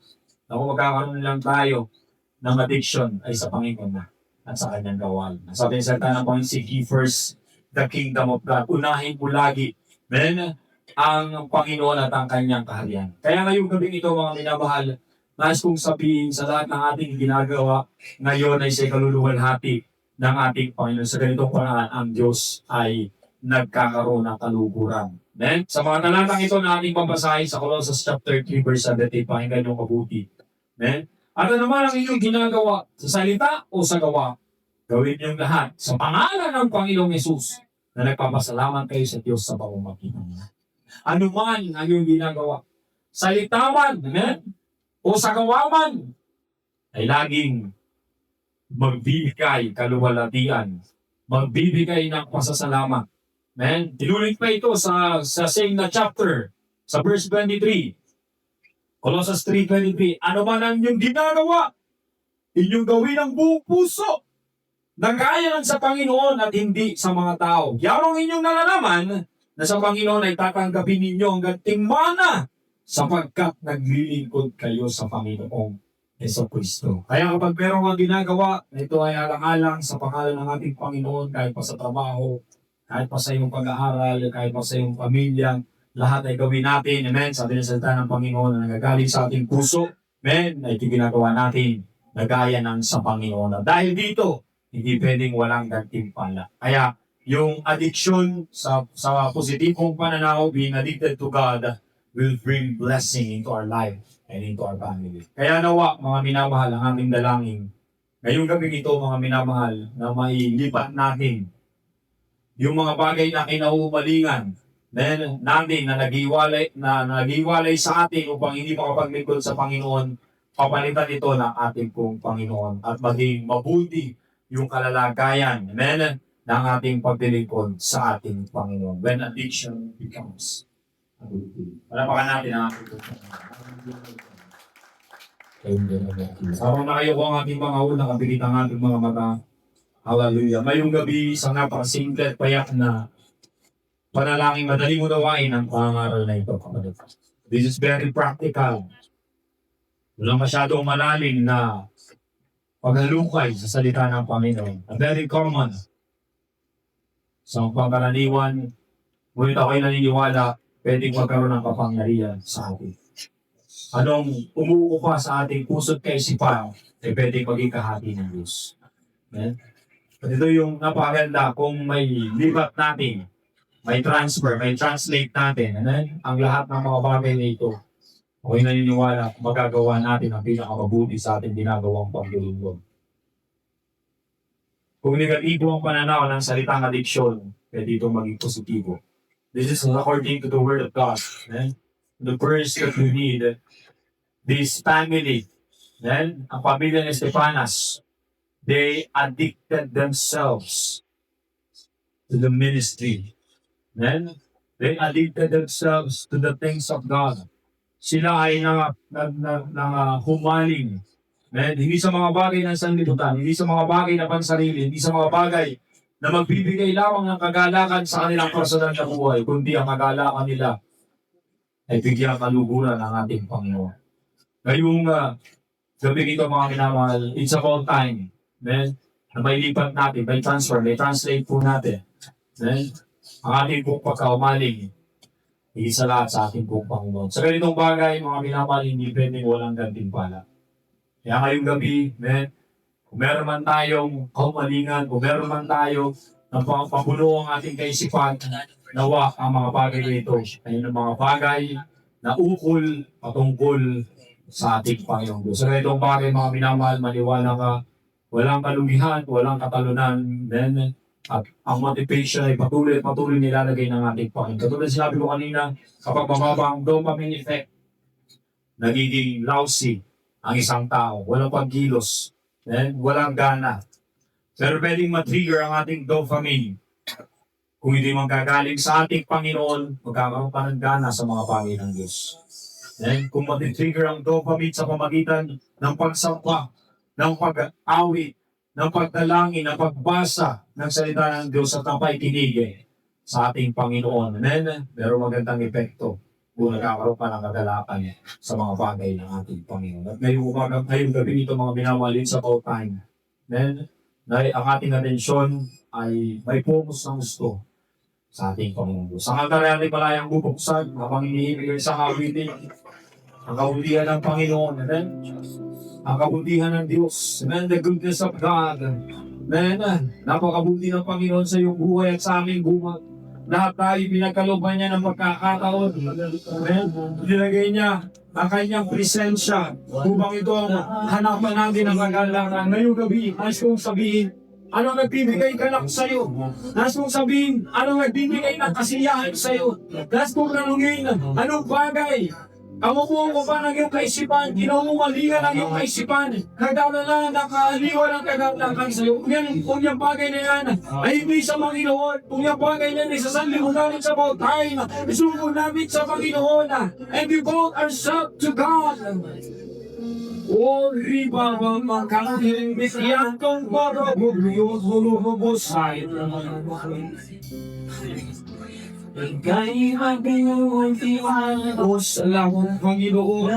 Speaker 7: na kung magkakaroon lang tayo ng addiction ay sa Panginoon na at sa Kanyang gawain. Sabi ng salita ng Panginoon, seek ye first the kingdom of God. Unahin mo lagi, ang Panginoon at ang Kanyang kaharian. Kaya ngayong gabing ito, mga minamahal, nais kong sabihin sa lahat ng ating ginagawa ngayon ay sa kaluluwalhati ng ating Panginoon. Sa ganitong paraan, ang Diyos ay nagkakaroon ng kaluguran. Sa mga talatang ito na ating babasahin sa Colossus chapter 3 verse 17, pakinggan nyo mabuti. Ano naman ang inyong ginagawa sa salita o sa gawa? Gawin niyong lahat sa pangalan ng Panginoong Yesus na nagpapasalamat kayo sa Diyos sa pamamagitan niya. Ano man ang inyong ginagawa, salita man, o sa gawa man, ay laging magbibigay kaluwalhatian, magbibigay ng pasasalamat. Tinulit pa ito sa same na chapter, sa verse 23. Colossus 3:23, ano man ang inyong ginagawa, inyong gawin ang buong puso, na kaya lang sa Panginoon at hindi sa mga tao. Yarong inyong nalalaman na sa Panginoon ay tatanggapin ninyo ang gantimpala sapagkat naglilingkod kayo sa Panginoong Jesucristo. Kaya kapag meron kang ginagawa na ito ay alang-alang sa pangalan ng ating Panginoon, kahit pa sa trabaho, kahit pa sa iyong pag-aaral, kahit pa sa iyong pamilya, lahat ay gawin natin. Amen. Sabi ng salita ng Panginoon na nagagaling sa ating puso. Amen. Na ito ginagawa natin na gaya ng sa Panginoon. Dahil dito, hindi pwedeng walang gantimpala. Kaya, yung addiction sa positibong pananaw, being addicted to God, will bring blessing into our life and into our family. Kaya nawa, mga minamahal, ang aming dalangin, ngayong gabi ito, mga minamahal, na mailipat natin yung mga bagay na kinaumalingan natin na nagiwalay sa atin upang hindi makapaglingkod sa Panginoon, papalitan ito ng ating pong Panginoon at maging mabuti yung kalalagayan, amen, ng ating paglilingkod sa ating Panginoon. When addiction becomes addictive. Palapakan natin ang ating Panginoon. Habang nakayo ko ang ating mga unang kapilit ang ating mga mata. Hallelujah. Ngayong gabi, isang napakasimple at payak na panalangin, madaling unawain ang pangaral na ito, kapatid. This is very practical. Walang masyadong malalim na paghalukay sa salita ng Panginoon. Very common. Sa pangkaraniwan, ngunit ako'y naniniwala, pwedeng magkaroon ng kapangyarihan sa atin. Anong umuupa sa ating puso't kaisipan, ay pwedeng maging kahati ng Diyos. Amen? At ito yung napakaganda kung may libat natin, may transfer, may translate natin, ang lahat ng mga bagay na ito. Ako'y naniniwala, magagawa natin ang pinakamabuti sa ating ginagawang paglilingkod. Kung negatibo ang pananaw ng salitang addiction, pwede itong maging positibo. This is according to the Word of God. The verse that we need, this family, ang pamilya ni Estefanas, they addicted themselves to the ministry. They addicted themselves to the things of God. Sila ay humaling. Hindi sa mga bagay ng sanlibutan, hindi sa mga bagay na pansarili, hindi sa mga bagay na magbibigay lamang ng kagalakan sa kanilang personal na buhay, kundi ang kagalakan nila ay bigyan kaluguran ng ating Panginoon. Ngayong gabi ito mga minamahal, it's about time. Amen. Na may lipat natin, may transfer, may translate po natin. Amen. Ang ating pong pagkaumaling, isa lahat sa ating pong Panginoon. Sa ganitong bagay, mga minamahal, hindi pwedeng walang gantimpala. Kaya ngayong gabi, amen, kung meron man tayong kaumalingan, kung meron man tayo ng papuno ang ating kaisipan, nawa ang mga bagay na ito ay ng mga bagay na ukol patungkol sa ating Panginoon Diyos. Sa ganitong bagay, mga minamahal, maniwala ka, walang kalugihan, walang katalunan, then, at ang motivation ay patuloy nilalagay ng ating Panginoon. Katulad sinabi ko kanina, kapag mababa ang dopamine effect, nagiging lousy ang isang tao, walang pagkilos, then, walang gana. Pero pwedeng matrigger ang ating dopamine. Kung hindi manggagaling sa ating Panginoon, magkakaroon pa ng gana sa mga bagay ng Diyos. Then, kung matrigger ang dopamine sa pamagitan ng pagsampa, ng pag-awit, ng pagdalangin, ng pagbasa ng salita ng Diyos at ng paikinig sa ating Panginoon. Amen? Pero magandang epekto kung nagkakaroon pa ng kagalakan sa mga bagay ng ating Panginoon. At ngayong gabi ito mga minamahal, sa about time. Amen? Na ang ating atensyon ay may focus ng gusto sa ating Panginoon Diyos. Ang altar ay malayang bubuksan habang iniibigay sa kawitin ang kabutihan ng Panginoon. Amen? Ang kabutihan ng Diyos. Amen? The goodness of God. Amen? Napakabuti ng Panginoon sa iyong buhay at sa aming buhay. Lahat tayo pinagkalooban niya ng magkakataon. Amen? Nilagay niya ang kanyang presensya upang ito ang hanapan natin ng kagalakan. Ngayong gabi, nais kong sabihin, ano nagbibigay ka lang sa'yo? Nais kong sabihin, ano nagbibigay ng kasiyahan sa'yo? Nais kong tanungin, anong bagay? Kamukuha ko pa ng iyong kaisipan, kinaumalingan ang iyong kaisipan, nagdadala ng kaaliwan ng kagalakan sa'yo. Kung yung bagay na yan ay hindi sa Panginoon, kung yung bagay na yan ay sa sanlibutan sa about time, isuko namin sa Panginoon, and we devote ourselves to God. O riba magkakahiling bigyan kong baro, mugliyos, hulubosay.
Speaker 1: Ika'y magbinuwang
Speaker 7: O salamat, Panginoon,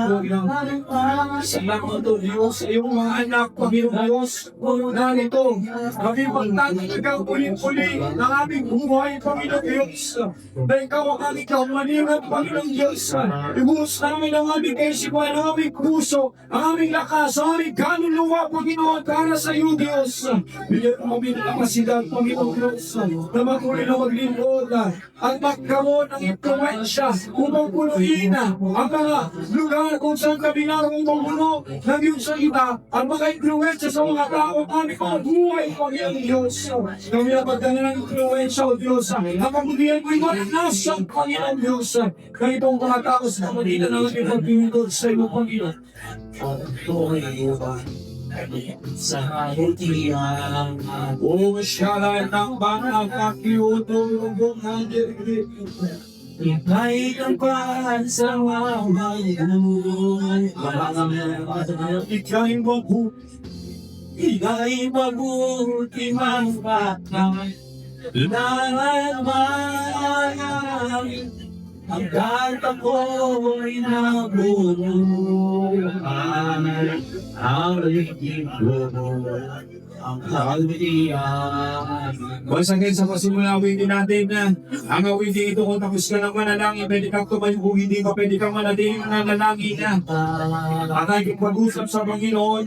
Speaker 7: salamat o Diyos sa iyong mga anak, Panginoon Diyos. Narito, kami magtatalagang ulit-uli ng aming buhay, Panginoon Diyos. Na ikaw ang aming kaumalingan, Panginoon Diyos. Ibuhos namin ang aming kaisipan, ang aming puso, ang aming lakas, ang aming kaluluwa, Panginoon, para sa iyo, Diyos. Bigyan mo kami ng kapasidad, Panginoon Diyos, na matuloy na maglingkod at magkaroon ng impluensya upang punuin ang mga lugar kung saan kami naroon mamuno ng iyong salita at mga impluensya sa mga tao at aming mga buhay, Panginoon Diyos. Kami na pagdala ng impluensya, O Diyos, ang kabutihan ko'y maranasan, Panginoon Diyos, na itong mga tao sa kamalita ng aming pagpindod sa iyo, Panginoon.
Speaker 1: sa hutiang
Speaker 7: O siyala ng banal na kiutulong ng
Speaker 1: Ika'y kangkwan sa wawang
Speaker 7: ika'y mabuti.
Speaker 1: Ika'y mabuti mang batang Naman ang gata ko'y nabuluhan Ang ligid ko ang kalbiyan
Speaker 7: Masakit sa pasimula awin natin na ang awin ito kung tapos ka ng manalangin, pwede kang tumayo kung hindi ka pwede kang manatiling nanalangin na. Ang aking pag-usap sa Panginoon.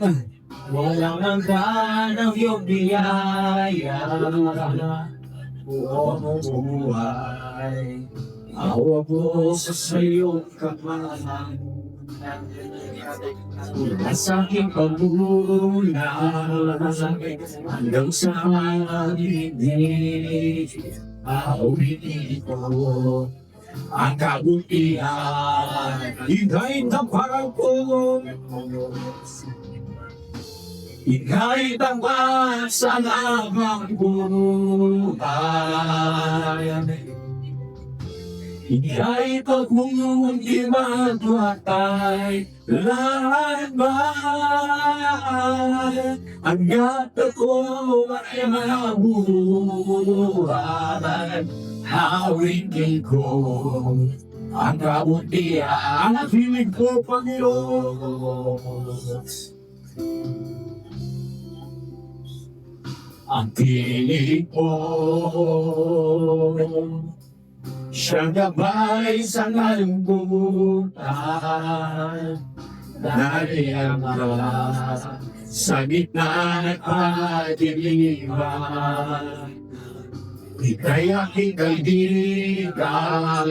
Speaker 1: Walang hanggan ang iyong biyaya Buong buhay Ako po sa iyong kamahan Sa aking pagbulan Hanggang sa hindi Awitin ko ang kabutihan
Speaker 7: Ika'y tapat ko.
Speaker 1: Ika'y tapat sa lamang buhay Ika'y pagmumultiman patay laban Ang gata ko ay mabuhay Hawigin ko ang kabutihan
Speaker 7: Ang hilig ko, Panginoon.
Speaker 1: Ang piling ko siyang gabay sa kalungkutan Naliyaman sa gitna ng kadiliman Ika'y aking kaibigan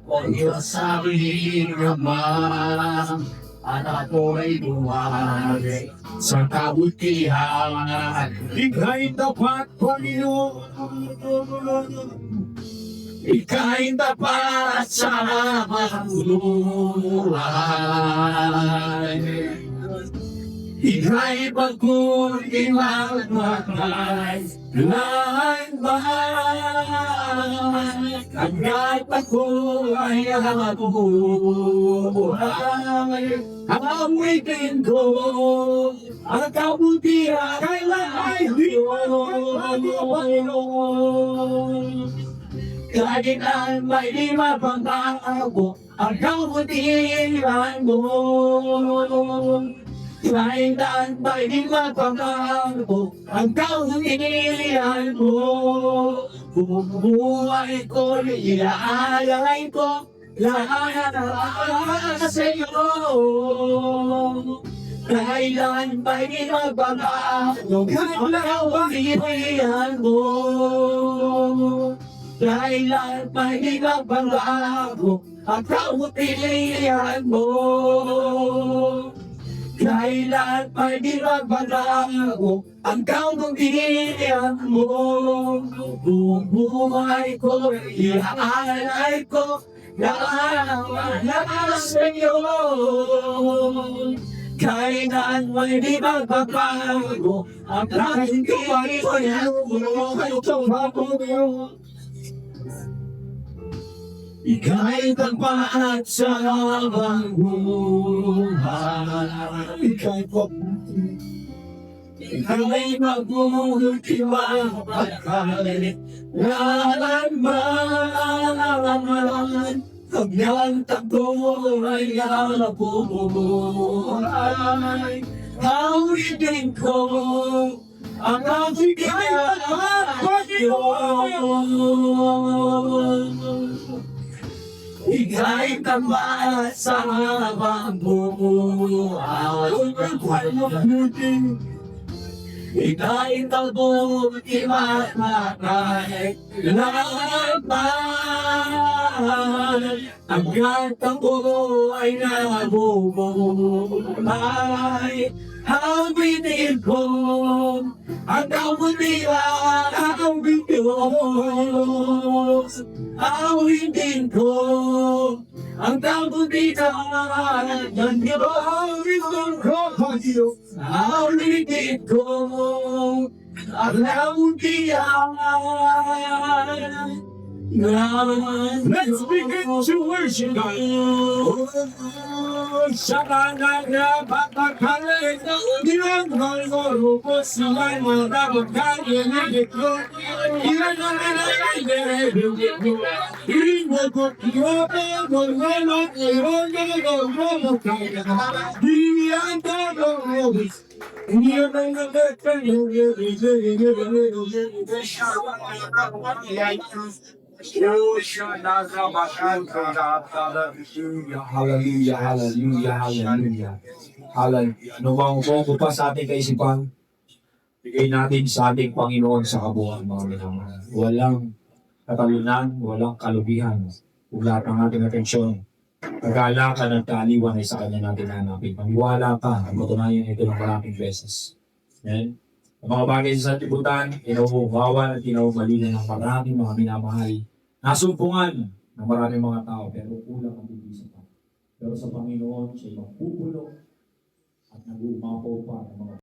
Speaker 1: O Diyos sa aking Ama Anak ko'y buhay sa kabutihan
Speaker 7: Ika'y tapat, Panginoon.
Speaker 1: Ika'y tapat sa mahuluhan Ika'y pagkuntiwang matay Lahat bahay Hanggat ako ay mabuhay Ang awitin ko Ang kabutihan Kailan ay Panginoon Kailan may di mapagbago Ang kabutihan mo Kailan may di mapagbago Ang kabutihan mo Bubuhay ko, iaalay ko Lahat sa iyo Kailan may di mapagbago Ang kabutihan mo Kailan may di magbabago ang kabutihan mo Kailan may di magbabago ang kabutihan mo Buong buhay ko, iaalay ko Lahat sa iyo Kailan may di magbabago ang kabutihan mo Ika'y tapat sa habang buhay Ika'y pabuti
Speaker 2: Ika'y magmumultiman Nalaman Pag nagtagpo ay nalabuhay Hawigin ko ang aking Panginoon Ika'y tamat sa habang buhay Ika'y talbog imatay Laban Hanggang tambo ay nabubuhay Hawitin ko ang kabutihan ng Diyos Hawitin ko ang kabutihan ng Diyos Hawitin ko ang kabutihan Let's begin to worship God. Sabana na patakalay na ginagawa ko po sila magkakaya ni ko. Ilan na
Speaker 7: Hallelujah, hallelujah, hallelujah. Hallelujah. Ano bang ko pa sa ating kaisipan? Bigay natin sa ating Panginoon sa kabuuan, mga minamahal. Walang katalunan, walang kalubihan. Kung lahat ng ating atensyon, kagalakan at kaaliwan ay sa Kanya natin hanapin. Paniwala ka, ang matunayan ito ng maraming beses. Amen? Ang mga bagay sa sanlibutan, inuuhawan at inuumalinan ng maraming mga minamahal. Nasumpungan ng maraming mga tao, pero kulang ang bibisa pa. Pero sa Panginoon, siya'y magpupulo at nag-uumapaw pa ng mga